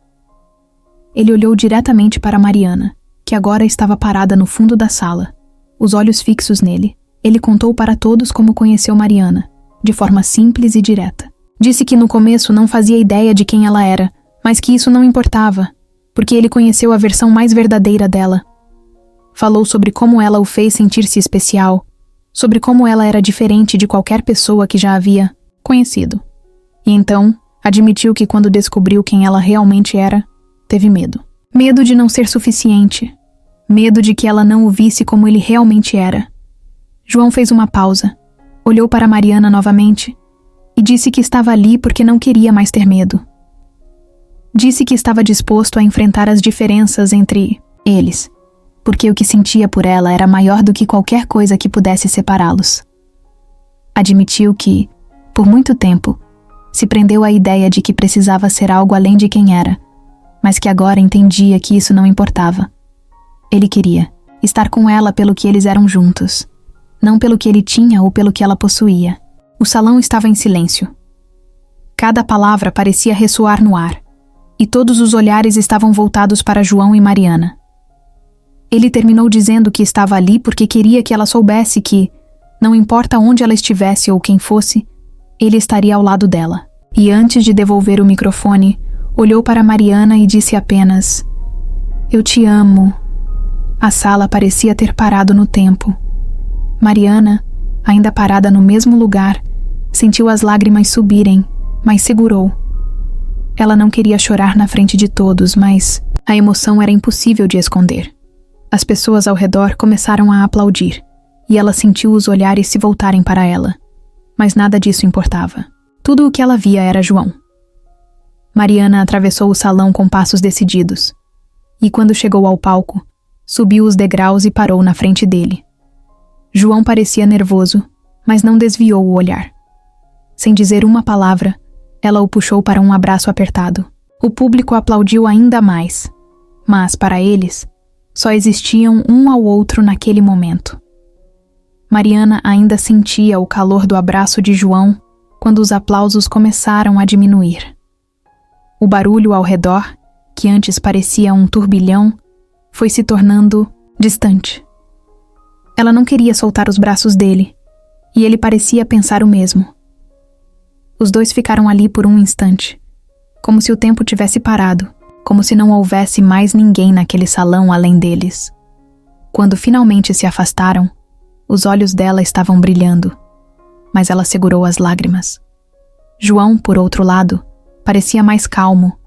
Ele olhou diretamente para Mariana, que agora estava parada no fundo da sala, os olhos fixos nele. Ele contou para todos como conheceu Mariana, de forma simples e direta. Disse que no começo não fazia ideia de quem ela era, mas que isso não importava, porque ele conheceu a versão mais verdadeira dela. Falou sobre como ela o fez sentir-se especial, sobre como ela era diferente de qualquer pessoa que já havia conhecido. E então, admitiu que quando descobriu quem ela realmente era, teve medo. Medo de não ser suficiente. Medo de que ela não o visse como ele realmente era. João fez uma pausa, olhou para Mariana novamente e disse que estava ali porque não queria mais ter medo. Disse que estava disposto a enfrentar as diferenças entre eles, porque o que sentia por ela era maior do que qualquer coisa que pudesse separá-los. Admitiu que, por muito tempo, se prendeu à ideia de que precisava ser algo além de quem era, mas que agora entendia que isso não importava. Ele queria estar com ela pelo que eles eram juntos, não pelo que ele tinha ou pelo que ela possuía. O salão estava em silêncio. Cada palavra parecia ressoar no ar, e todos os olhares estavam voltados para João e Mariana. Ele terminou dizendo que estava ali porque queria que ela soubesse que, não importa onde ela estivesse ou quem fosse, ele estaria ao lado dela. E antes de devolver o microfone, olhou para Mariana e disse apenas: "Eu te amo." A sala parecia ter parado no tempo. Mariana, ainda parada no mesmo lugar, sentiu as lágrimas subirem, mas segurou. Ela não queria chorar na frente de todos, mas a emoção era impossível de esconder. As pessoas ao redor começaram a aplaudir, e ela sentiu os olhares se voltarem para ela. Mas nada disso importava. Tudo o que ela via era João. Mariana atravessou o salão com passos decididos, e quando chegou ao palco, subiu os degraus e parou na frente dele. João parecia nervoso, mas não desviou o olhar. Sem dizer uma palavra, ela o puxou para um abraço apertado. O público aplaudiu ainda mais, mas, para eles, só existiam um ao outro naquele momento. Mariana ainda sentia o calor do abraço de João quando os aplausos começaram a diminuir. O barulho ao redor, que antes parecia um turbilhão, foi se tornando distante. Ela não queria soltar os braços dele, e ele parecia pensar o mesmo. Os dois ficaram ali por um instante, como se o tempo tivesse parado, como se não houvesse mais ninguém naquele salão além deles. Quando finalmente se afastaram, os olhos dela estavam brilhando, mas ela segurou as lágrimas. João, por outro lado, parecia mais calmo,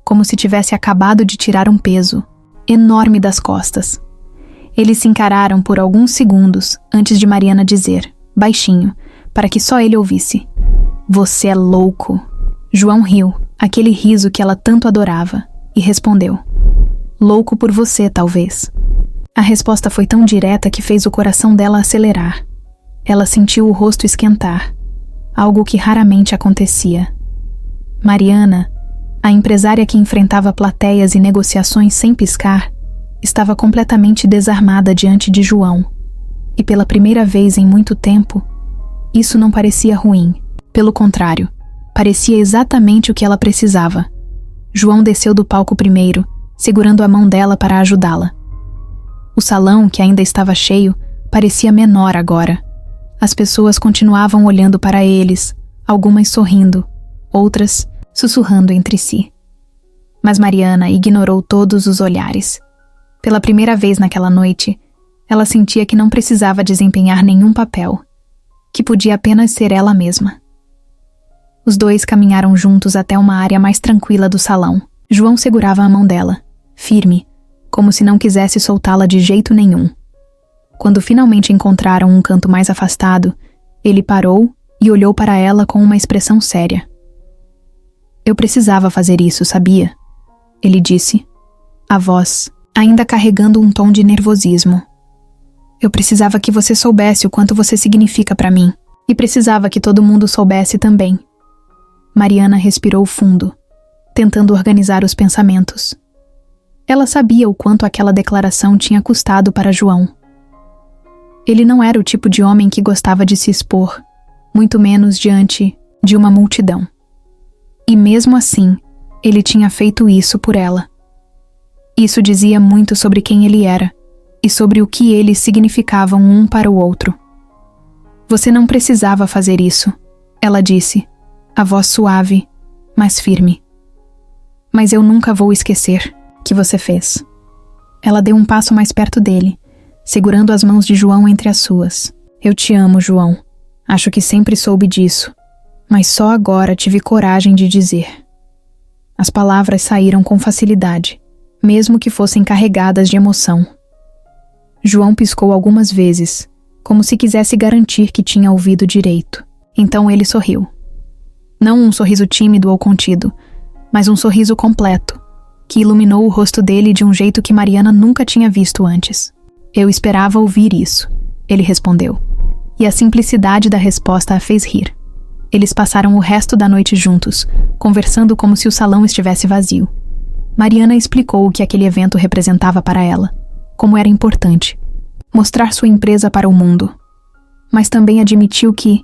como se tivesse acabado de tirar um peso enorme das costas. Eles se encararam por alguns segundos antes de Mariana dizer, baixinho, para que só ele ouvisse: "Você é louco." João riu, aquele riso que ela tanto adorava, e respondeu: "Louco por você, talvez." A resposta foi tão direta que fez o coração dela acelerar. Ela sentiu o rosto esquentar, algo que raramente acontecia. Mariana, a empresária que enfrentava plateias e negociações sem piscar, estava completamente desarmada diante de João. E pela primeira vez em muito tempo, isso não parecia ruim. Pelo contrário, parecia exatamente o que ela precisava. João desceu do palco primeiro, segurando a mão dela para ajudá-la. O salão, que ainda estava cheio, parecia menor agora. As pessoas continuavam olhando para eles, algumas sorrindo, outras sussurrando entre si. Mas Mariana ignorou todos os olhares. Pela primeira vez naquela noite, ela sentia que não precisava desempenhar nenhum papel, que podia apenas ser ela mesma. Os dois caminharam juntos até uma área mais tranquila do salão. João segurava a mão dela, firme, como se não quisesse soltá-la de jeito nenhum. Quando finalmente encontraram um canto mais afastado, ele parou e olhou para ela com uma expressão séria. Eu precisava fazer isso, sabia? Ele disse, a voz ainda carregando um tom de nervosismo. Eu precisava que você soubesse o quanto você significa para mim, e precisava que todo mundo soubesse também. Mariana respirou fundo, tentando organizar os pensamentos. Ela sabia o quanto aquela declaração tinha custado para João. Ele não era o tipo de homem que gostava de se expor, muito menos diante de uma multidão. E mesmo assim, ele tinha feito isso por ela. Isso dizia muito sobre quem ele era e sobre o que eles significavam um para o outro. Você não precisava fazer isso, ela disse, a voz suave, mas firme. Mas eu nunca vou esquecer que você fez. Ela deu um passo mais perto dele, segurando as mãos de João entre as suas. Eu te amo, João. Acho que sempre soube disso, mas só agora tive coragem de dizer. As palavras saíram com facilidade, mesmo que fossem carregadas de emoção. João piscou algumas vezes, como se quisesse garantir que tinha ouvido direito. Então ele sorriu. Não um sorriso tímido ou contido, mas um sorriso completo, que iluminou o rosto dele de um jeito que Mariana nunca tinha visto antes. Eu esperava ouvir isso, ele respondeu. E a simplicidade da resposta a fez rir. Eles passaram o resto da noite juntos, conversando como se o salão estivesse vazio. Mariana explicou o que aquele evento representava para ela, como era importante, mostrar sua empresa para o mundo. Mas também admitiu que,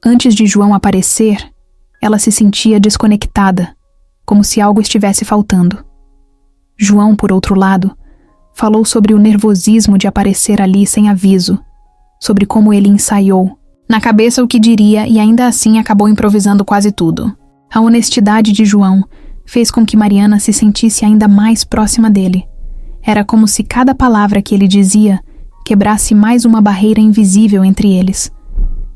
antes de João aparecer, ela se sentia desconectada, como se algo estivesse faltando. João, por outro lado, falou sobre o nervosismo de aparecer ali sem aviso, sobre como ele ensaiou, na cabeça o que diria e ainda assim acabou improvisando quase tudo. A honestidade de João fez com que Mariana se sentisse ainda mais próxima dele. Era como se cada palavra que ele dizia quebrasse mais uma barreira invisível entre eles.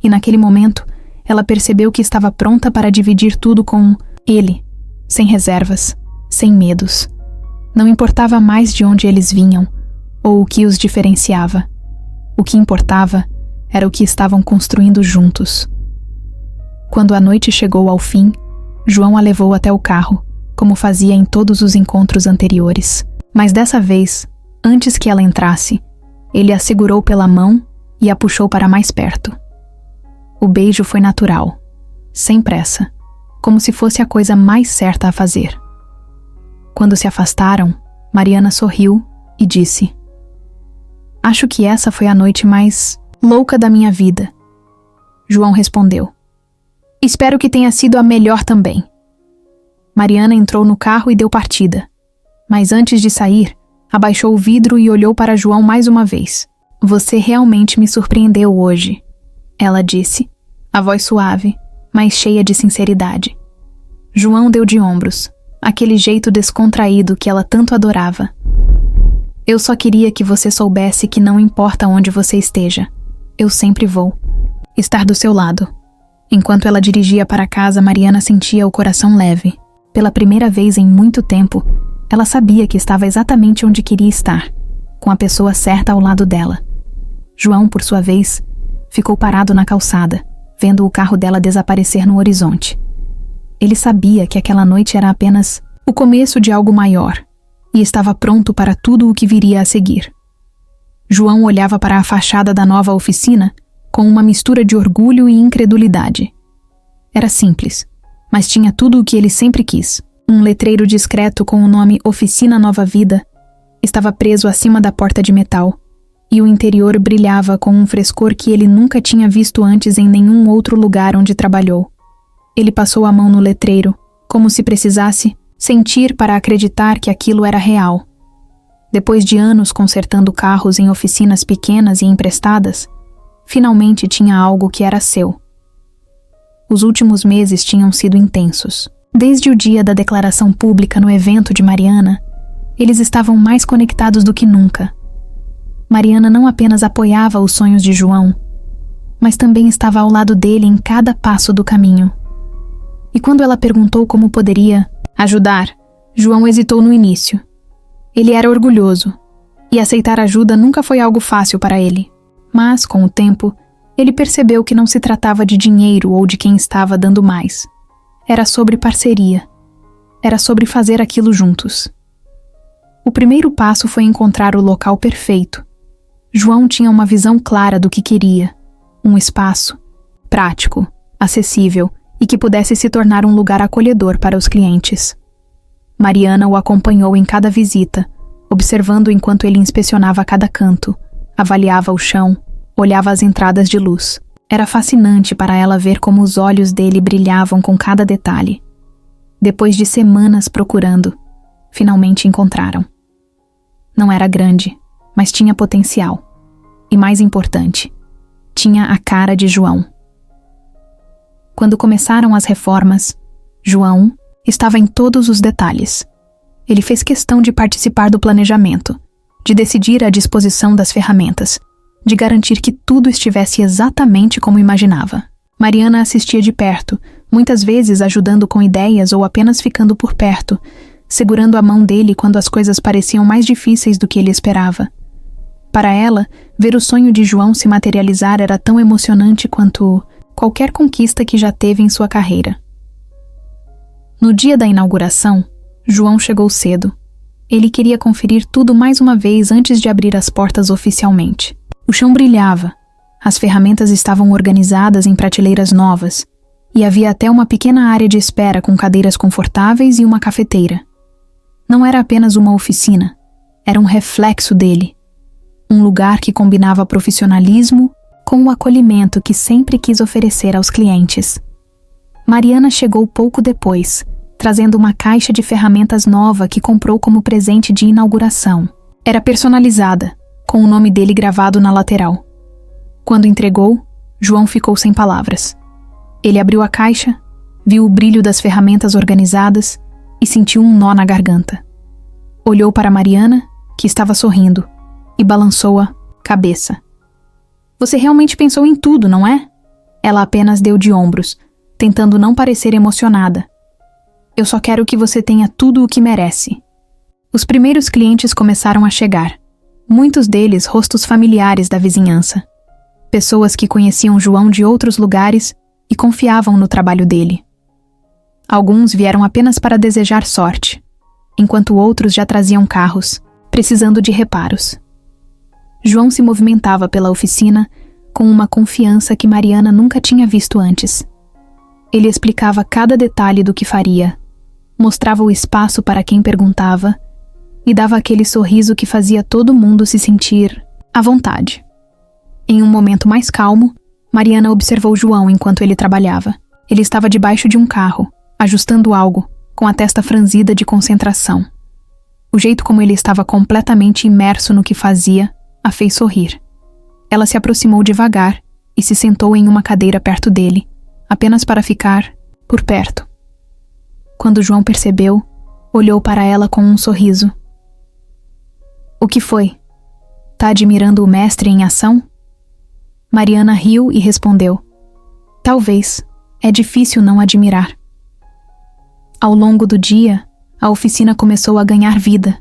E naquele momento, ela percebeu que estava pronta para dividir tudo com ele, sem reservas, sem medos. Não importava mais de onde eles vinham, ou o que os diferenciava. O que importava era o que estavam construindo juntos. Quando a noite chegou ao fim, João a levou até o carro, como fazia em todos os encontros anteriores. Mas dessa vez, antes que ela entrasse, ele a segurou pela mão e a puxou para mais perto. O beijo foi natural, sem pressa, como se fosse a coisa mais certa a fazer. Quando se afastaram, Mariana sorriu e disse: Acho que essa foi a noite mais louca da minha vida. João respondeu: Espero que tenha sido a melhor também. Mariana entrou no carro e deu partida. Mas antes de sair, abaixou o vidro e olhou para João mais uma vez. Você realmente me surpreendeu hoje, ela disse, a voz suave, mas cheia de sinceridade. João deu de ombros, aquele jeito descontraído que ela tanto adorava. Eu só queria que você soubesse que não importa onde você esteja, eu sempre vou estar do seu lado. Enquanto ela dirigia para casa, Mariana sentia o coração leve. Pela primeira vez em muito tempo, ela sabia que estava exatamente onde queria estar, com a pessoa certa ao lado dela. João, por sua vez, ficou parado na calçada, vendo o carro dela desaparecer no horizonte. Ele sabia que aquela noite era apenas o começo de algo maior, e estava pronto para tudo o que viria a seguir. João olhava para a fachada da nova oficina com uma mistura de orgulho e incredulidade. Era simples, mas tinha tudo o que ele sempre quis. Um letreiro discreto com o nome Oficina Nova Vida estava preso acima da porta de metal, e o interior brilhava com um frescor que ele nunca tinha visto antes em nenhum outro lugar onde trabalhou. Ele passou a mão no letreiro, como se precisasse sentir para acreditar que aquilo era real. Depois de anos consertando carros em oficinas pequenas e emprestadas, finalmente tinha algo que era seu. Os últimos meses tinham sido intensos. Desde o dia da declaração pública no evento de Mariana, eles estavam mais conectados do que nunca. Mariana não apenas apoiava os sonhos de João, mas também estava ao lado dele em cada passo do caminho. E quando ela perguntou como poderia ajudar, João hesitou no início. Ele era orgulhoso, E aceitar ajuda nunca foi algo fácil para ele. Mas, com o tempo, ele percebeu que não se tratava de dinheiro ou de quem estava dando mais. Era sobre parceria. Era sobre fazer aquilo juntos. O primeiro passo foi encontrar o local perfeito. João tinha uma visão clara do que queria. Um espaço prático, acessível e que pudesse se tornar um lugar acolhedor para os clientes. Mariana o acompanhou em cada visita, observando enquanto ele inspecionava cada canto, avaliava o chão, olhava as entradas de luz. Era fascinante para ela ver como os olhos dele brilhavam com cada detalhe. Depois de semanas procurando, finalmente encontraram. Não era grande, mas tinha potencial. E mais importante, tinha a cara de João. Quando começaram as reformas, João estava em todos os detalhes. Ele fez questão de participar do planejamento, de decidir a disposição das ferramentas, de garantir que tudo estivesse exatamente como imaginava. Mariana assistia de perto, muitas vezes ajudando com ideias ou apenas ficando por perto, segurando a mão dele quando as coisas pareciam mais difíceis do que ele esperava. Para ela, ver o sonho de João se materializar era tão emocionante quanto qualquer conquista que já teve em sua carreira. No dia da inauguração, João chegou cedo. Ele queria conferir tudo mais uma vez antes de abrir as portas oficialmente. O chão brilhava, as ferramentas estavam organizadas em prateleiras novas, e havia até uma pequena área de espera com cadeiras confortáveis e uma cafeteira. Não era apenas uma oficina, era um reflexo dele. Um lugar que combinava profissionalismo com o acolhimento que sempre quis oferecer aos clientes. Mariana chegou pouco depois, trazendo uma caixa de ferramentas nova que comprou como presente de inauguração. Era personalizada, com o nome dele gravado na lateral. Quando entregou, João ficou sem palavras. Ele abriu a caixa, viu o brilho das ferramentas organizadas e sentiu um nó na garganta. Olhou para Mariana, que estava sorrindo, e balançou a cabeça. Você realmente pensou em tudo, não é? Ela apenas deu de ombros, tentando não parecer emocionada. Eu só quero que você tenha tudo o que merece. Os primeiros clientes começaram a chegar. Muitos deles rostos familiares da vizinhança. Pessoas que conheciam João de outros lugares e confiavam no trabalho dele. Alguns vieram apenas para desejar sorte, enquanto outros já traziam carros, precisando de reparos. João se movimentava pela oficina com uma confiança que Mariana nunca tinha visto antes. Ele explicava cada detalhe do que faria, mostrava o espaço para quem perguntava e dava aquele sorriso que fazia todo mundo se sentir à vontade. Em um momento mais calmo, Mariana observou João enquanto ele trabalhava. Ele estava debaixo de um carro, ajustando algo, com a testa franzida de concentração. O jeito como ele estava completamente imerso no que fazia a fez sorrir. Ela se aproximou devagar e se sentou em uma cadeira perto dele, apenas para ficar por perto. Quando João percebeu, olhou para ela com um sorriso. O que foi? Tá admirando o mestre em ação? Mariana riu e respondeu. Talvez. É difícil não admirar. Ao longo do dia, a oficina começou a ganhar vida.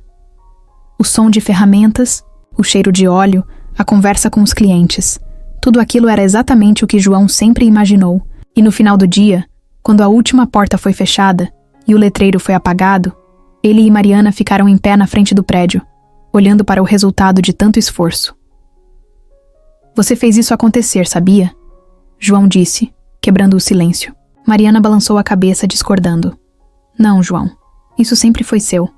O som de ferramentas, o cheiro de óleo, a conversa com os clientes. Tudo aquilo era exatamente o que João sempre imaginou. E no final do dia, quando a última porta foi fechada e o letreiro foi apagado, ele e Mariana ficaram em pé na frente do prédio, olhando para o resultado de tanto esforço. Você fez isso acontecer, sabia? João disse, quebrando o silêncio. Mariana balançou a cabeça, discordando. Não, João. Isso sempre foi seu.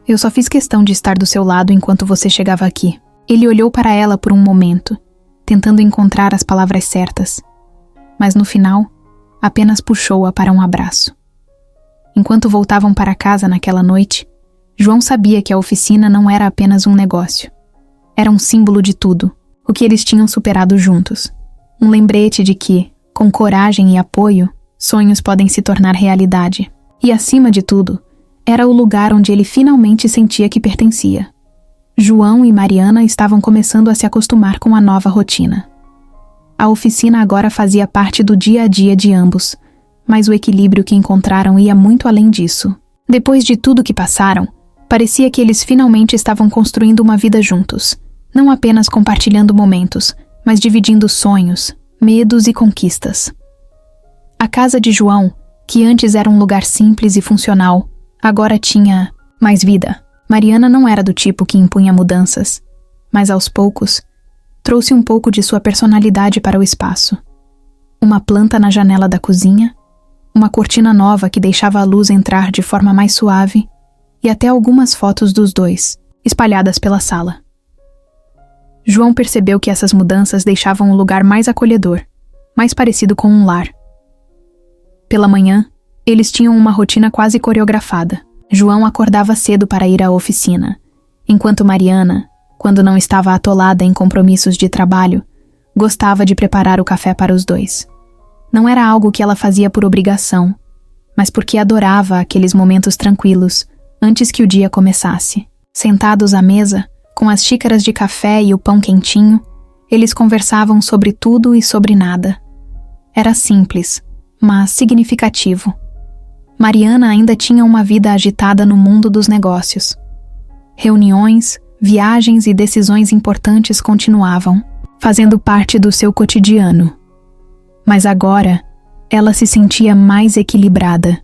Eu só fiz questão de estar do seu lado enquanto você chegava aqui. Ele olhou para ela por um momento, tentando encontrar as palavras certas. Mas no final, apenas puxou-a para um abraço. Enquanto voltavam para casa naquela noite, João sabia que a oficina não era apenas um negócio. Era um símbolo de tudo, o que eles tinham superado juntos. Um lembrete de que, com coragem e apoio, sonhos podem se tornar realidade. E, acima de tudo, era o lugar onde ele finalmente sentia que pertencia. João e Mariana estavam começando a se acostumar com a nova rotina. A oficina agora fazia parte do dia a dia de ambos, mas o equilíbrio que encontraram ia muito além disso. Depois de tudo que passaram, Parecia que eles finalmente estavam construindo uma vida juntos, não apenas compartilhando momentos, mas dividindo sonhos, medos e conquistas. A casa de João, que antes era um lugar simples e funcional, agora tinha mais vida. Mariana não era do tipo que impunha mudanças, mas aos poucos, trouxe um pouco de sua personalidade para o espaço. Uma planta na janela da cozinha, uma cortina nova que deixava a luz entrar de forma mais suave e até algumas fotos dos dois, espalhadas pela sala. João percebeu que essas mudanças deixavam o lugar mais acolhedor, mais parecido com um lar. Pela manhã, eles tinham uma rotina quase coreografada. João acordava cedo para ir à oficina, enquanto Mariana, quando não estava atolada em compromissos de trabalho, gostava de preparar o café para os dois. Não era algo que ela fazia por obrigação, mas porque adorava aqueles momentos tranquilos antes que o dia começasse. Sentados à mesa, com as xícaras de café e o pão quentinho, eles conversavam sobre tudo e sobre nada. Era simples, mas significativo. Mariana ainda tinha uma vida agitada no mundo dos negócios. Reuniões, viagens e decisões importantes continuavam, fazendo parte do seu cotidiano. Mas agora, ela se sentia mais equilibrada.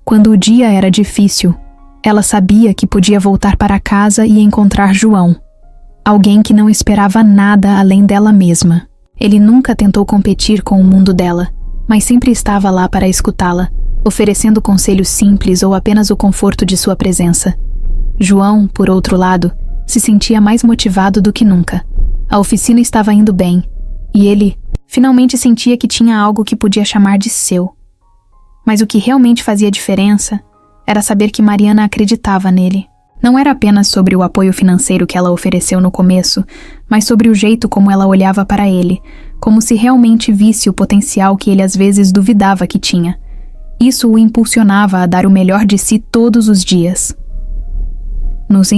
Quando o dia era difícil, ela sabia que podia voltar para casa e encontrar João, alguém que não esperava nada além dela mesma. Ele nunca tentou competir com o mundo dela, mas sempre estava lá para escutá-la, oferecendo conselhos simples ou apenas o conforto de sua presença. João, por outro lado, se sentia mais motivado do que nunca. A oficina estava indo bem, e ele finalmente sentia que tinha algo que podia chamar de seu. Mas o que realmente fazia diferença era saber que Mariana acreditava nele. Não era apenas sobre o apoio financeiro que ela ofereceu no começo, mas sobre o jeito como ela olhava para ele, como se realmente visse o potencial que ele às vezes duvidava que tinha. Isso o impulsionava a dar o melhor de si todos os dias. Nos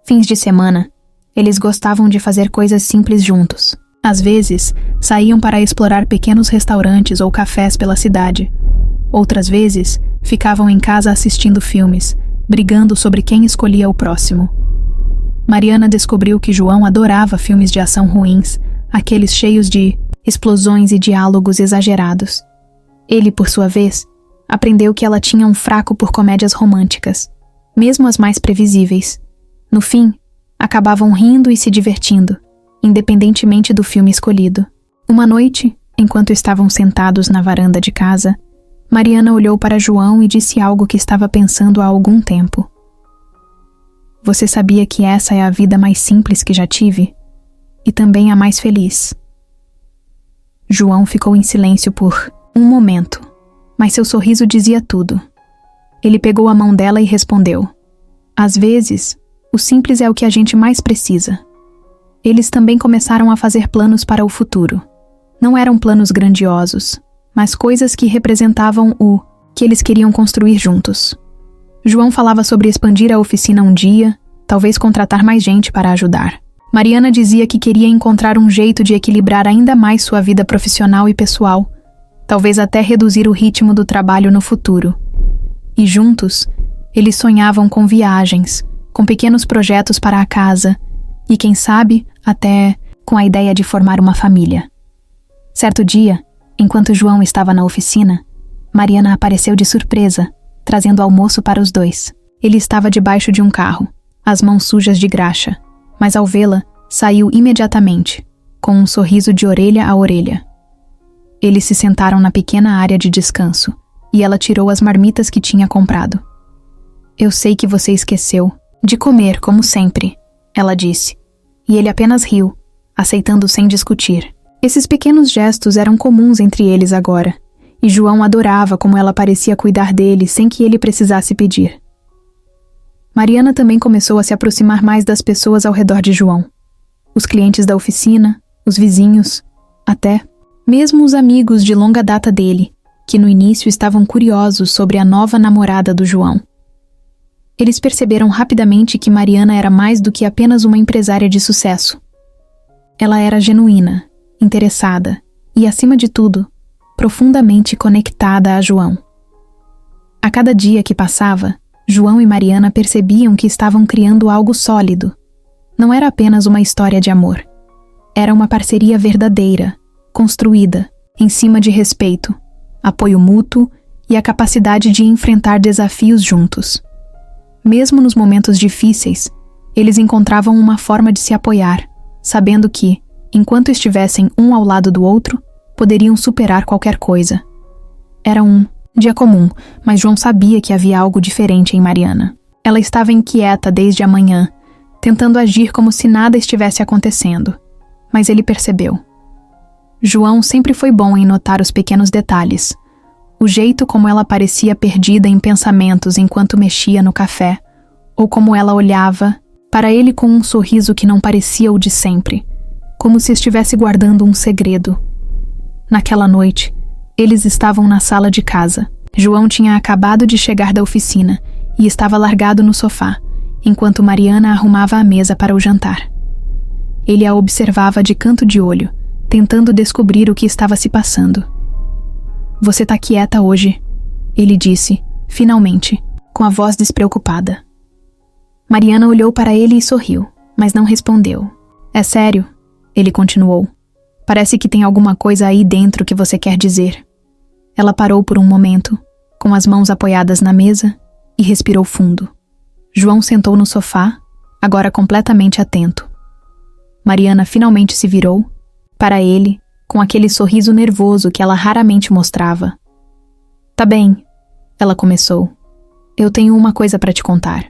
fins de semana, eles gostavam de fazer coisas simples juntos. Às vezes, saíam para explorar pequenos restaurantes ou cafés pela cidade. Outras vezes, ficavam em casa assistindo filmes, brigando sobre quem escolhia o próximo. Mariana descobriu que João adorava filmes de ação ruins, aqueles cheios de explosões e diálogos exagerados. Ele, por sua vez, aprendeu que ela tinha um fraco por comédias românticas, mesmo as mais previsíveis. No fim, acabavam rindo e se divertindo, independentemente do filme escolhido. Uma noite, enquanto estavam sentados na varanda de casa, Mariana olhou para João e disse algo que estava pensando há algum tempo. Você sabia que essa é a vida mais simples que já tive? E também a mais feliz. João ficou em silêncio por um momento, mas seu sorriso dizia tudo. Ele pegou a mão dela e respondeu: às vezes, o simples é o que a gente mais precisa. Eles também começaram a fazer planos para o futuro. Não eram planos grandiosos, mas coisas que representavam o que eles queriam construir juntos. João falava sobre expandir a oficina um dia, talvez contratar mais gente para ajudar. Mariana dizia que queria encontrar um jeito de equilibrar ainda mais sua vida profissional e pessoal, talvez até reduzir o ritmo do trabalho no futuro. E juntos, eles sonhavam com viagens, com pequenos projetos para a casa e, quem sabe, até com a ideia de formar uma família. Certo dia, enquanto João estava na oficina, Mariana apareceu de surpresa, trazendo almoço para os dois. Ele estava debaixo de um carro, as mãos sujas de graxa, mas ao vê-la, saiu imediatamente, com um sorriso de orelha a orelha. Eles se sentaram na pequena área de descanso, e ela tirou as marmitas que tinha comprado. Eu sei que você esqueceu de comer, como sempre, ela disse, e ele apenas riu, aceitando sem discutir. Esses pequenos gestos eram comuns entre eles agora, e João adorava como ela parecia cuidar dele sem que ele precisasse pedir. Mariana também começou a se aproximar mais das pessoas ao redor de João. Os clientes da oficina, os vizinhos, até mesmo os amigos de longa data dele, que no início estavam curiosos sobre a nova namorada do João. Eles perceberam rapidamente que Mariana era mais do que apenas uma empresária de sucesso. Ela era genuína, interessada e, acima de tudo, profundamente conectada a João. A cada dia que passava, João e Mariana percebiam que estavam criando algo sólido. Não era apenas uma história de amor. Era uma parceria verdadeira, construída em cima de respeito, apoio mútuo e a capacidade de enfrentar desafios juntos. Mesmo nos momentos difíceis, eles encontravam uma forma de se apoiar, sabendo que, enquanto estivessem um ao lado do outro, poderiam superar qualquer coisa. Era um dia comum, mas João sabia que havia algo diferente em Mariana. Ela estava inquieta desde a manhã, tentando agir como se nada estivesse acontecendo, mas ele percebeu. João sempre foi bom em notar os pequenos detalhes. O jeito como ela parecia perdida em pensamentos enquanto mexia no café, ou como ela olhava para ele com um sorriso que não parecia o de sempre, como se estivesse guardando um segredo. Naquela noite, eles estavam na sala de casa. João tinha acabado de chegar da oficina e estava largado no sofá, enquanto Mariana arrumava a mesa para o jantar. Ele a observava de canto de olho, tentando descobrir o que estava se passando. "Você tá quieta hoje", ele disse, finalmente, com a voz despreocupada. Mariana olhou para ele e sorriu, mas não respondeu. "É sério?", ele continuou. "Parece que tem alguma coisa aí dentro que você quer dizer." Ela parou por um momento, com as mãos apoiadas na mesa, e respirou fundo. João sentou no sofá, agora completamente atento. Mariana finalmente se virou, para ele, com aquele sorriso nervoso que ela raramente mostrava. "Tá bem", ela começou. "Eu tenho uma coisa para te contar."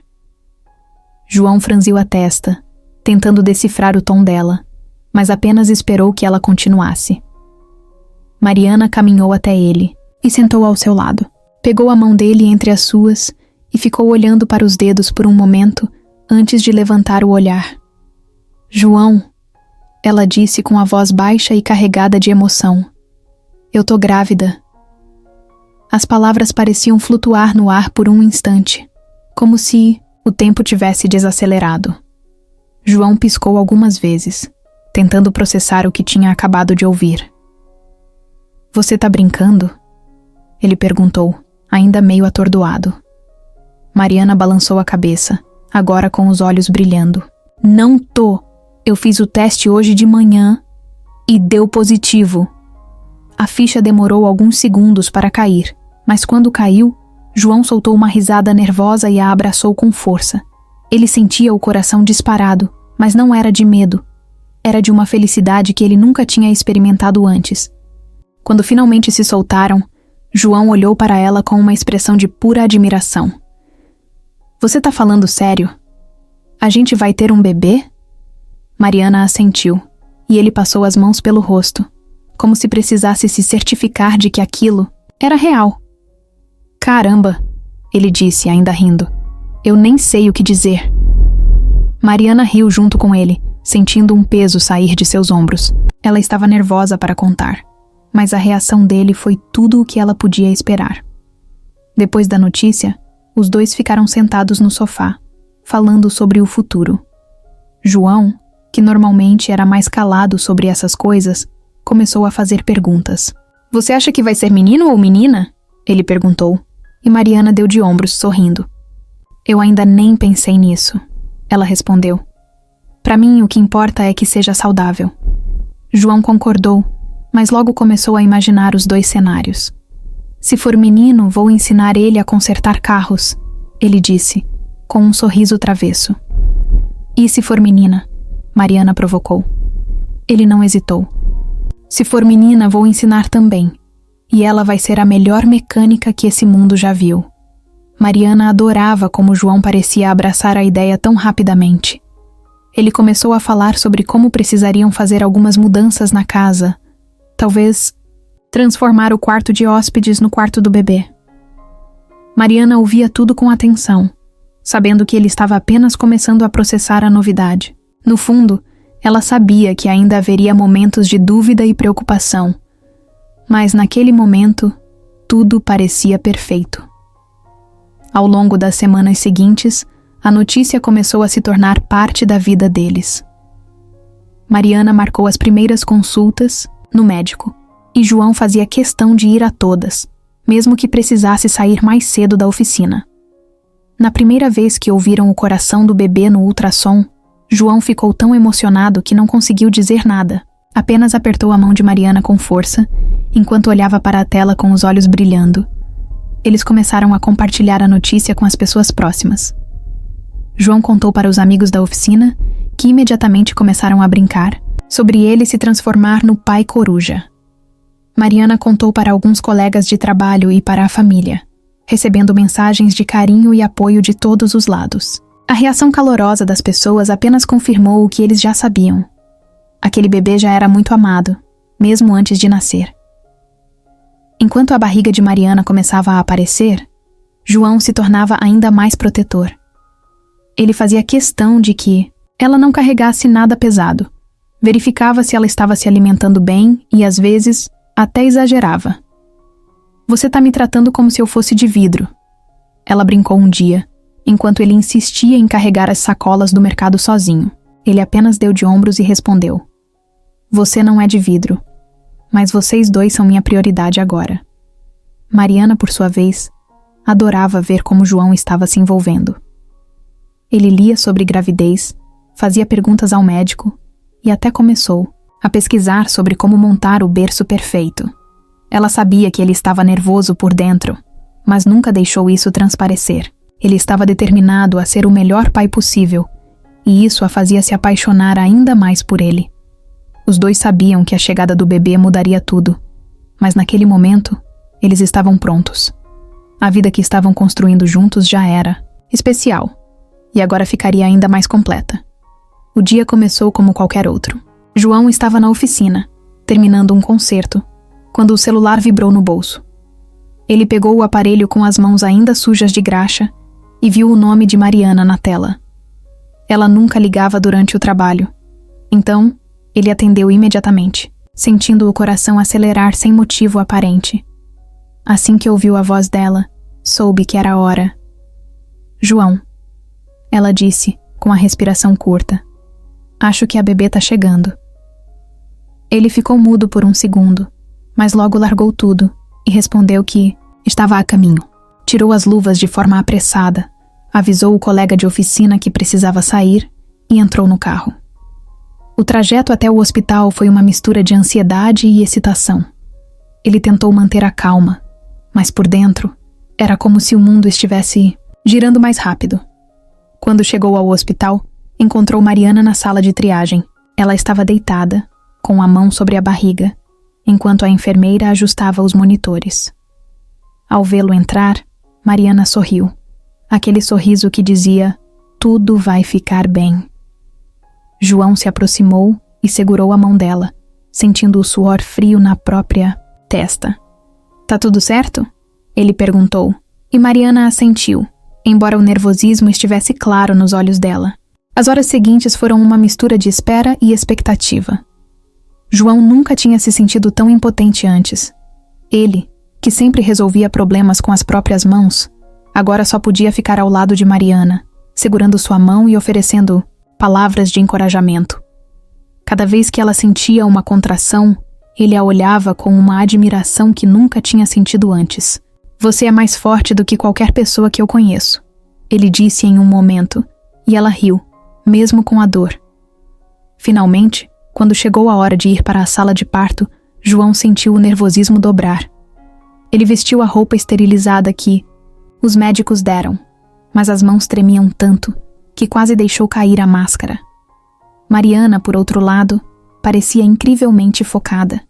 João franziu a testa, tentando decifrar o tom dela, mas apenas esperou que ela continuasse. Mariana caminhou até ele e sentou ao seu lado. Pegou a mão dele entre as suas e ficou olhando para os dedos por um momento antes de levantar o olhar. "João", ela disse com a voz baixa e carregada de emoção. "Eu tô grávida." As palavras pareciam flutuar no ar por um instante, como se o tempo tivesse desacelerado. João piscou algumas vezes, tentando processar o que tinha acabado de ouvir. "Você tá brincando?", ele perguntou, ainda meio atordoado. Mariana balançou a cabeça, agora com os olhos brilhando. "Não tô. Eu fiz o teste hoje de manhã e deu positivo." A ficha demorou alguns segundos para cair, mas quando caiu, João soltou uma risada nervosa e a abraçou com força. Ele sentia o coração disparado, mas não era de medo. Era de uma felicidade que ele nunca tinha experimentado antes. Quando finalmente se soltaram, João olhou para ela com uma expressão de pura admiração. "Você tá falando sério? A gente vai ter um bebê?" Mariana assentiu, e ele passou as mãos pelo rosto, como se precisasse se certificar de que aquilo era real. "Caramba", ele disse, ainda rindo. "Eu nem sei o que dizer." Mariana riu junto com ele, sentindo um peso sair de seus ombros. Ela estava nervosa para contar, mas a reação dele foi tudo o que ela podia esperar. Depois da notícia, os dois ficaram sentados no sofá, falando sobre o futuro. João, que normalmente era mais calado sobre essas coisas, começou a fazer perguntas. "Você acha que vai ser menino ou menina?", ele perguntou, e Mariana deu de ombros, sorrindo. "Eu ainda nem pensei nisso", ela respondeu. "Para mim, o que importa é que seja saudável." João concordou, mas logo começou a imaginar os dois cenários. "Se for menino, vou ensinar ele a consertar carros", ele disse, com um sorriso travesso. "E se for menina?", Mariana provocou. Ele não hesitou. "Se for menina, vou ensinar também, e ela vai ser a melhor mecânica que esse mundo já viu." Mariana adorava como João parecia abraçar a ideia tão rapidamente. Ele começou a falar sobre como precisariam fazer algumas mudanças na casa, talvez transformar o quarto de hóspedes no quarto do bebê. Mariana ouvia tudo com atenção, sabendo que ele estava apenas começando a processar a novidade. No fundo, ela sabia que ainda haveria momentos de dúvida e preocupação, mas naquele momento, tudo parecia perfeito. Ao longo das semanas seguintes, a notícia começou a se tornar parte da vida deles. Mariana marcou as primeiras consultas no médico, e João fazia questão de ir a todas, mesmo que precisasse sair mais cedo da oficina. Na primeira vez que ouviram o coração do bebê no ultrassom, João ficou tão emocionado que não conseguiu dizer nada. Apenas apertou a mão de Mariana com força, enquanto olhava para a tela com os olhos brilhando. Eles começaram a compartilhar a notícia com as pessoas próximas. João contou para os amigos da oficina, que imediatamente começaram a brincar, sobre ele se transformar no pai coruja. Mariana contou para alguns colegas de trabalho e para a família, recebendo mensagens de carinho e apoio de todos os lados. A reação calorosa das pessoas apenas confirmou o que eles já sabiam. Aquele bebê já era muito amado, mesmo antes de nascer. Enquanto a barriga de Mariana começava a aparecer, João se tornava ainda mais protetor. Ele fazia questão de que ela não carregasse nada pesado. Verificava se ela estava se alimentando bem e, às vezes, até exagerava. "Você tá me tratando como se eu fosse de vidro", ela brincou um dia, enquanto ele insistia em carregar as sacolas do mercado sozinho. Ele apenas deu de ombros e respondeu: "Você não é de vidro, mas vocês dois são minha prioridade agora." Mariana, por sua vez, adorava ver como João estava se envolvendo. Ele lia sobre gravidez, fazia perguntas ao médico e até começou a pesquisar sobre como montar o berço perfeito. Ela sabia que ele estava nervoso por dentro, mas nunca deixou isso transparecer. Ele estava determinado a ser o melhor pai possível, e isso a fazia se apaixonar ainda mais por ele. Os dois sabiam que a chegada do bebê mudaria tudo, mas naquele momento, eles estavam prontos. A vida que estavam construindo juntos já era especial, e agora ficaria ainda mais completa. O dia começou como qualquer outro. João estava na oficina, terminando um concerto, quando o celular vibrou no bolso. Ele pegou o aparelho com as mãos ainda sujas de graxa e viu o nome de Mariana na tela. Ela nunca ligava durante o trabalho, então ele atendeu imediatamente, sentindo o coração acelerar sem motivo aparente. Assim que ouviu a voz dela, soube que era a hora. "João", ela disse, com a respiração curta. "Acho que a bebê tá chegando." Ele ficou mudo por um segundo, mas logo largou tudo e respondeu que estava a caminho. Tirou as luvas de forma apressada, avisou o colega de oficina que precisava sair e entrou no carro. O trajeto até o hospital foi uma mistura de ansiedade e excitação. Ele tentou manter a calma, mas por dentro era como se o mundo estivesse girando mais rápido. Quando chegou ao hospital, encontrou Mariana na sala de triagem. Ela estava deitada, com a mão sobre a barriga, enquanto a enfermeira ajustava os monitores. Ao vê-lo entrar, Mariana sorriu. Aquele sorriso que dizia: "Tudo vai ficar bem." João se aproximou e segurou a mão dela, sentindo o suor frio na própria testa. "Tá tudo certo?" ele perguntou, e Mariana assentiu, embora o nervosismo estivesse claro nos olhos dela. As horas seguintes foram uma mistura de espera e expectativa. João nunca tinha se sentido tão impotente antes. Ele, que sempre resolvia problemas com as próprias mãos, agora só podia ficar ao lado de Mariana, segurando sua mão e oferecendo palavras de encorajamento. Cada vez que ela sentia uma contração, ele a olhava com uma admiração que nunca tinha sentido antes. "Você é mais forte do que qualquer pessoa que eu conheço", ele disse em um momento, e ela riu, mesmo com a dor. Finalmente, quando chegou a hora de ir para a sala de parto, João sentiu o nervosismo dobrar. Ele vestiu a roupa esterilizada que os médicos deram, mas as mãos tremiam tanto que quase deixou cair a máscara. Mariana, por outro lado, parecia incrivelmente focada.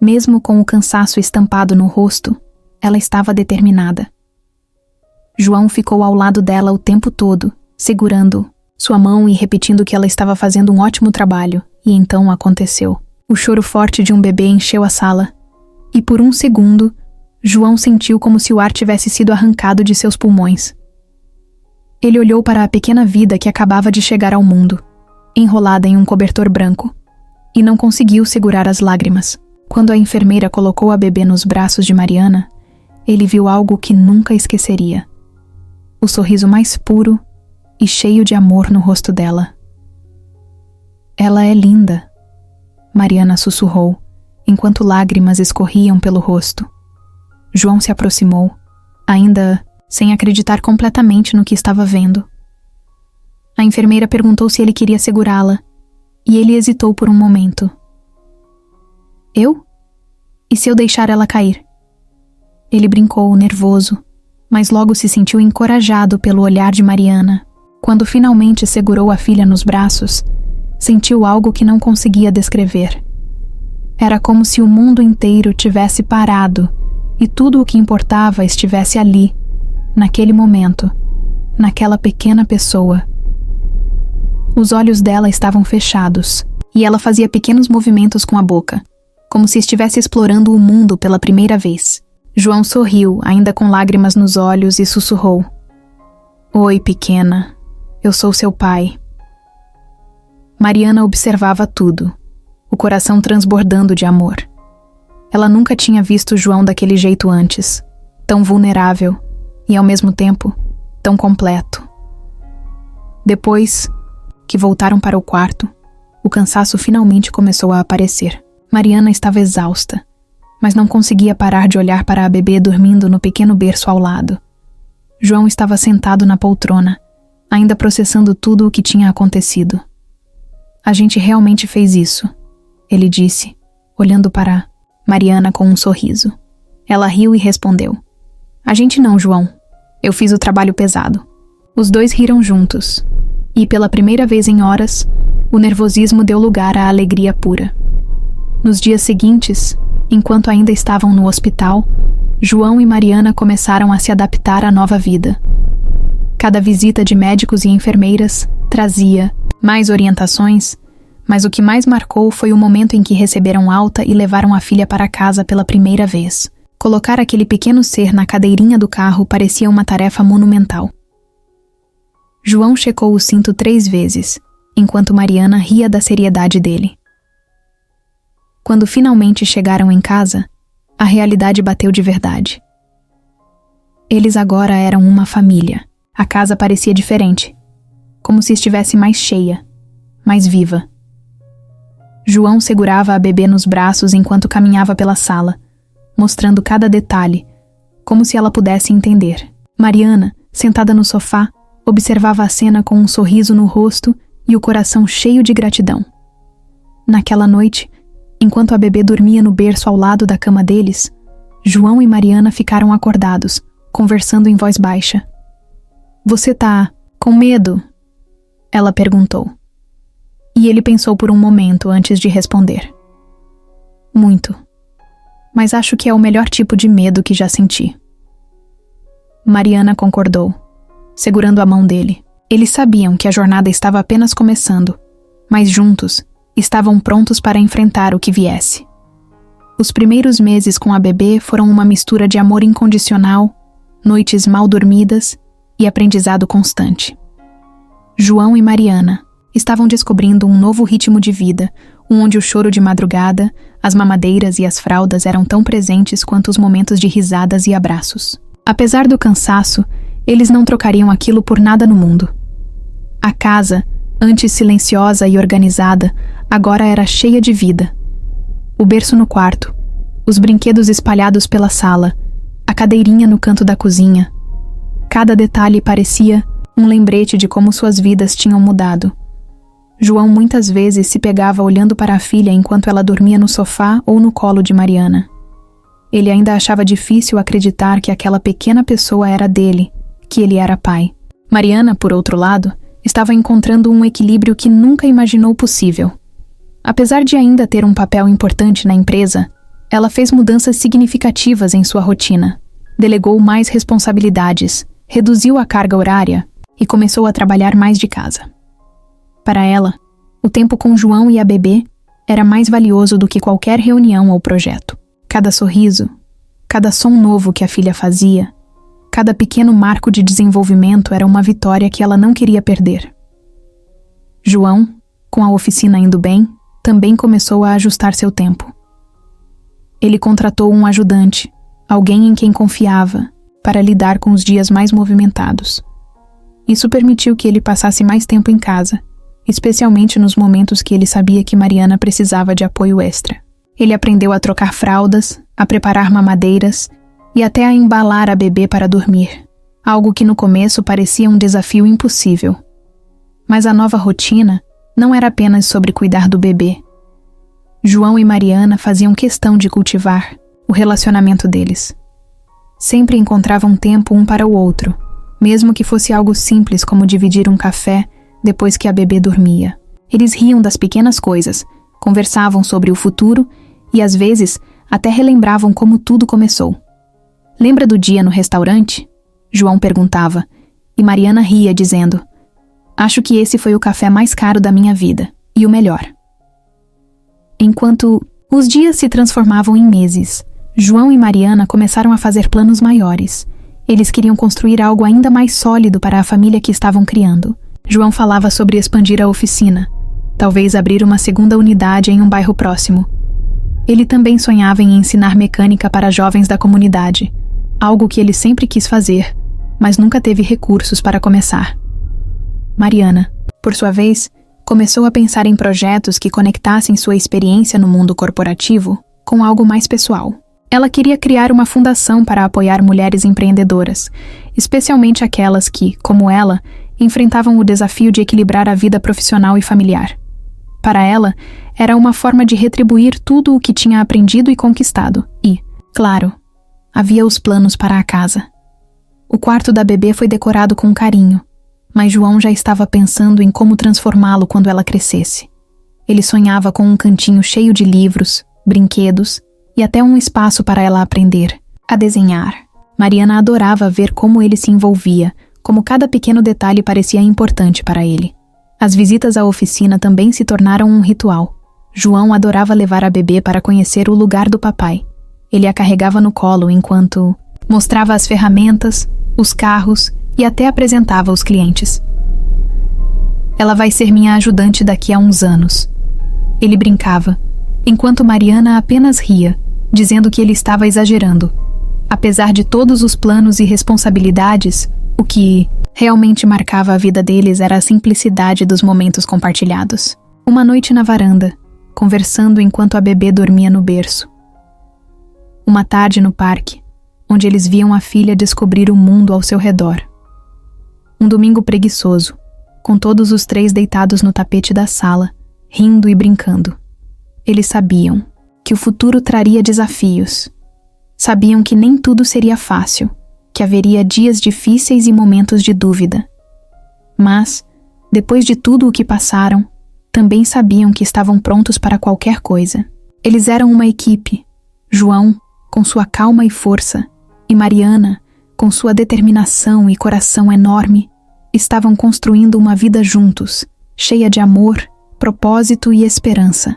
Mesmo com o cansaço estampado no rosto, ela estava determinada. João ficou ao lado dela o tempo todo, segurando sua mão e repetindo que ela estava fazendo um ótimo trabalho, e então aconteceu. O choro forte de um bebê encheu a sala, e por um segundo, João sentiu como se o ar tivesse sido arrancado de seus pulmões. Ele olhou para a pequena vida que acabava de chegar ao mundo, enrolada em um cobertor branco, e não conseguiu segurar as lágrimas. Quando a enfermeira colocou a bebê nos braços de Mariana, ele viu algo que nunca esqueceria. O sorriso mais puro e cheio de amor no rosto dela. "Ela é linda", Mariana sussurrou, enquanto lágrimas escorriam pelo rosto. João se aproximou, ainda sem acreditar completamente no que estava vendo. A enfermeira perguntou se ele queria segurá-la, e ele hesitou por um momento. Eu? E se eu deixar ela cair? Ele brincou, nervoso, mas logo se sentiu encorajado pelo olhar de Mariana. Quando finalmente segurou a filha nos braços, sentiu algo que não conseguia descrever. Era como se o mundo inteiro tivesse parado e tudo o que importava estivesse ali, naquele momento, naquela pequena pessoa. Os olhos dela estavam fechados e ela fazia pequenos movimentos com a boca, como se estivesse explorando o mundo pela primeira vez. João sorriu, ainda com lágrimas nos olhos, e sussurrou: "Oi, pequena. Eu sou seu pai." Mariana observava tudo, o coração transbordando de amor. Ela nunca tinha visto João daquele jeito antes, tão vulnerável e, ao mesmo tempo, tão completo. Depois que voltaram para o quarto, o cansaço finalmente começou a aparecer. Mariana estava exausta, mas não conseguia parar de olhar para a bebê dormindo no pequeno berço ao lado. João estava sentado na poltrona, ainda processando tudo o que tinha acontecido. "A gente realmente fez isso", ele disse, olhando para Mariana com um sorriso. Ela riu e respondeu: "A gente não, João. Eu fiz o trabalho pesado." Os dois riram juntos, e pela primeira vez em horas, o nervosismo deu lugar à alegria pura. Nos dias seguintes, enquanto ainda estavam no hospital, João e Mariana começaram a se adaptar à nova vida. Cada visita de médicos e enfermeiras trazia mais orientações, mas o que mais marcou foi o momento em que receberam alta e levaram a filha para casa pela primeira vez. Colocar aquele pequeno ser na cadeirinha do carro parecia uma tarefa monumental. João checou o cinto 3 vezes, enquanto Mariana ria da seriedade dele. Quando finalmente chegaram em casa, a realidade bateu de verdade. Eles agora eram uma família. A casa parecia diferente, como se estivesse mais cheia, mais viva. João segurava a bebê nos braços enquanto caminhava pela sala, mostrando cada detalhe, como se ela pudesse entender. Mariana, sentada no sofá, observava a cena com um sorriso no rosto e o coração cheio de gratidão. Naquela noite, enquanto a bebê dormia no berço ao lado da cama deles, João e Mariana ficaram acordados, conversando em voz baixa. "Você tá com medo?" ela perguntou. E ele pensou por um momento antes de responder. "Muito. Mas acho que é o melhor tipo de medo que já senti." Mariana concordou, segurando a mão dele. Eles sabiam que a jornada estava apenas começando, mas juntos estavam prontos para enfrentar o que viesse. Os primeiros meses com a bebê foram uma mistura de amor incondicional, noites mal dormidas e aprendizado constante. João e Mariana estavam descobrindo um novo ritmo de vida, onde o choro de madrugada, as mamadeiras e as fraldas eram tão presentes quanto os momentos de risadas e abraços. Apesar do cansaço, eles não trocariam aquilo por nada no mundo. A casa, antes silenciosa e organizada, agora era cheia de vida. O berço no quarto, os brinquedos espalhados pela sala, a cadeirinha no canto da cozinha. Cada detalhe parecia um lembrete de como suas vidas tinham mudado. João muitas vezes se pegava olhando para a filha enquanto ela dormia no sofá ou no colo de Mariana. Ele ainda achava difícil acreditar que aquela pequena pessoa era dele, que ele era pai. Mariana, por outro lado, estava encontrando um equilíbrio que nunca imaginou possível. Apesar de ainda ter um papel importante na empresa, ela fez mudanças significativas em sua rotina. Delegou mais responsabilidades, reduziu a carga horária e começou a trabalhar mais de casa. Para ela, o tempo com João e a bebê era mais valioso do que qualquer reunião ou projeto. Cada sorriso, cada som novo que a filha fazia, cada pequeno marco de desenvolvimento era uma vitória que ela não queria perder. João, com a oficina indo bem, também começou a ajustar seu tempo. Ele contratou um ajudante, alguém em quem confiava, para lidar com os dias mais movimentados. Isso permitiu que ele passasse mais tempo em casa, especialmente nos momentos que ele sabia que Mariana precisava de apoio extra. Ele aprendeu a trocar fraldas, a preparar mamadeiras e até a embalar a bebê para dormir, algo que no começo parecia um desafio impossível. Mas a nova rotina não era apenas sobre cuidar do bebê. João e Mariana faziam questão de cultivar o relacionamento deles. Sempre encontravam tempo um para o outro, mesmo que fosse algo simples como dividir um café depois que a bebê dormia. Eles riam das pequenas coisas, conversavam sobre o futuro e, às vezes, até relembravam como tudo começou. "Lembra do dia no restaurante?" João perguntava, e Mariana ria, dizendo: "Acho que esse foi o café mais caro da minha vida, e o melhor." Enquanto os dias se transformavam em meses, João e Mariana começaram a fazer planos maiores. Eles queriam construir algo ainda mais sólido para a família que estavam criando. João falava sobre expandir a oficina, talvez abrir uma segunda unidade em um bairro próximo. Ele também sonhava em ensinar mecânica para jovens da comunidade, algo que ele sempre quis fazer, mas nunca teve recursos para começar. Mariana, por sua vez, começou a pensar em projetos que conectassem sua experiência no mundo corporativo com algo mais pessoal. Ela queria criar uma fundação para apoiar mulheres empreendedoras, especialmente aquelas que, como ela, enfrentavam o desafio de equilibrar a vida profissional e familiar. Para ela, era uma forma de retribuir tudo o que tinha aprendido e conquistado. E, claro, havia os planos para a casa. O quarto da bebê foi decorado com carinho, mas João já estava pensando em como transformá-lo quando ela crescesse. Ele sonhava com um cantinho cheio de livros, brinquedos e até um espaço para ela aprender a desenhar. Mariana adorava ver como ele se envolvia, como cada pequeno detalhe parecia importante para ele. As visitas à oficina também se tornaram um ritual. João adorava levar a bebê para conhecer o lugar do papai. Ele a carregava no colo enquanto mostrava as ferramentas, os carros e até apresentava os clientes. "Ela vai ser minha ajudante daqui a uns anos." Ele brincava, enquanto Mariana apenas ria, dizendo que ele estava exagerando. Apesar de todos os planos e responsabilidades, o que realmente marcava a vida deles era a simplicidade dos momentos compartilhados. Uma noite na varanda, conversando enquanto a bebê dormia no berço. Uma tarde no parque, onde eles viam a filha descobrir o mundo ao seu redor. Um domingo preguiçoso, com todos os três deitados no tapete da sala, rindo e brincando. Eles sabiam que o futuro traria desafios. Sabiam que nem tudo seria fácil, que haveria dias difíceis e momentos de dúvida. Mas, depois de tudo o que passaram, também sabiam que estavam prontos para qualquer coisa. Eles eram uma equipe. João, com sua calma e força, e Mariana, com sua determinação e coração enorme, estavam construindo uma vida juntos, cheia de amor, propósito e esperança.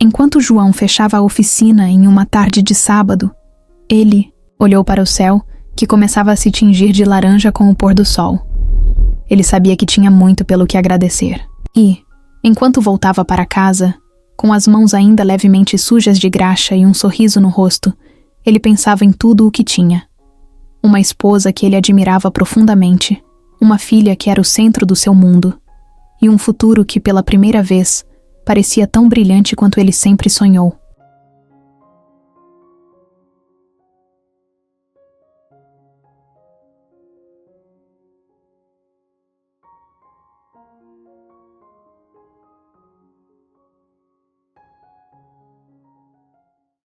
Enquanto João fechava a oficina em uma tarde de sábado, ele olhou para o céu, que começava a se tingir de laranja com o pôr do sol. Ele sabia que tinha muito pelo que agradecer. E, enquanto voltava para casa, com as mãos ainda levemente sujas de graxa e um sorriso no rosto, ele pensava em tudo o que tinha. Uma esposa que ele admirava profundamente, uma filha que era o centro do seu mundo, e um futuro que, pela primeira vez, parecia tão brilhante quanto ele sempre sonhou.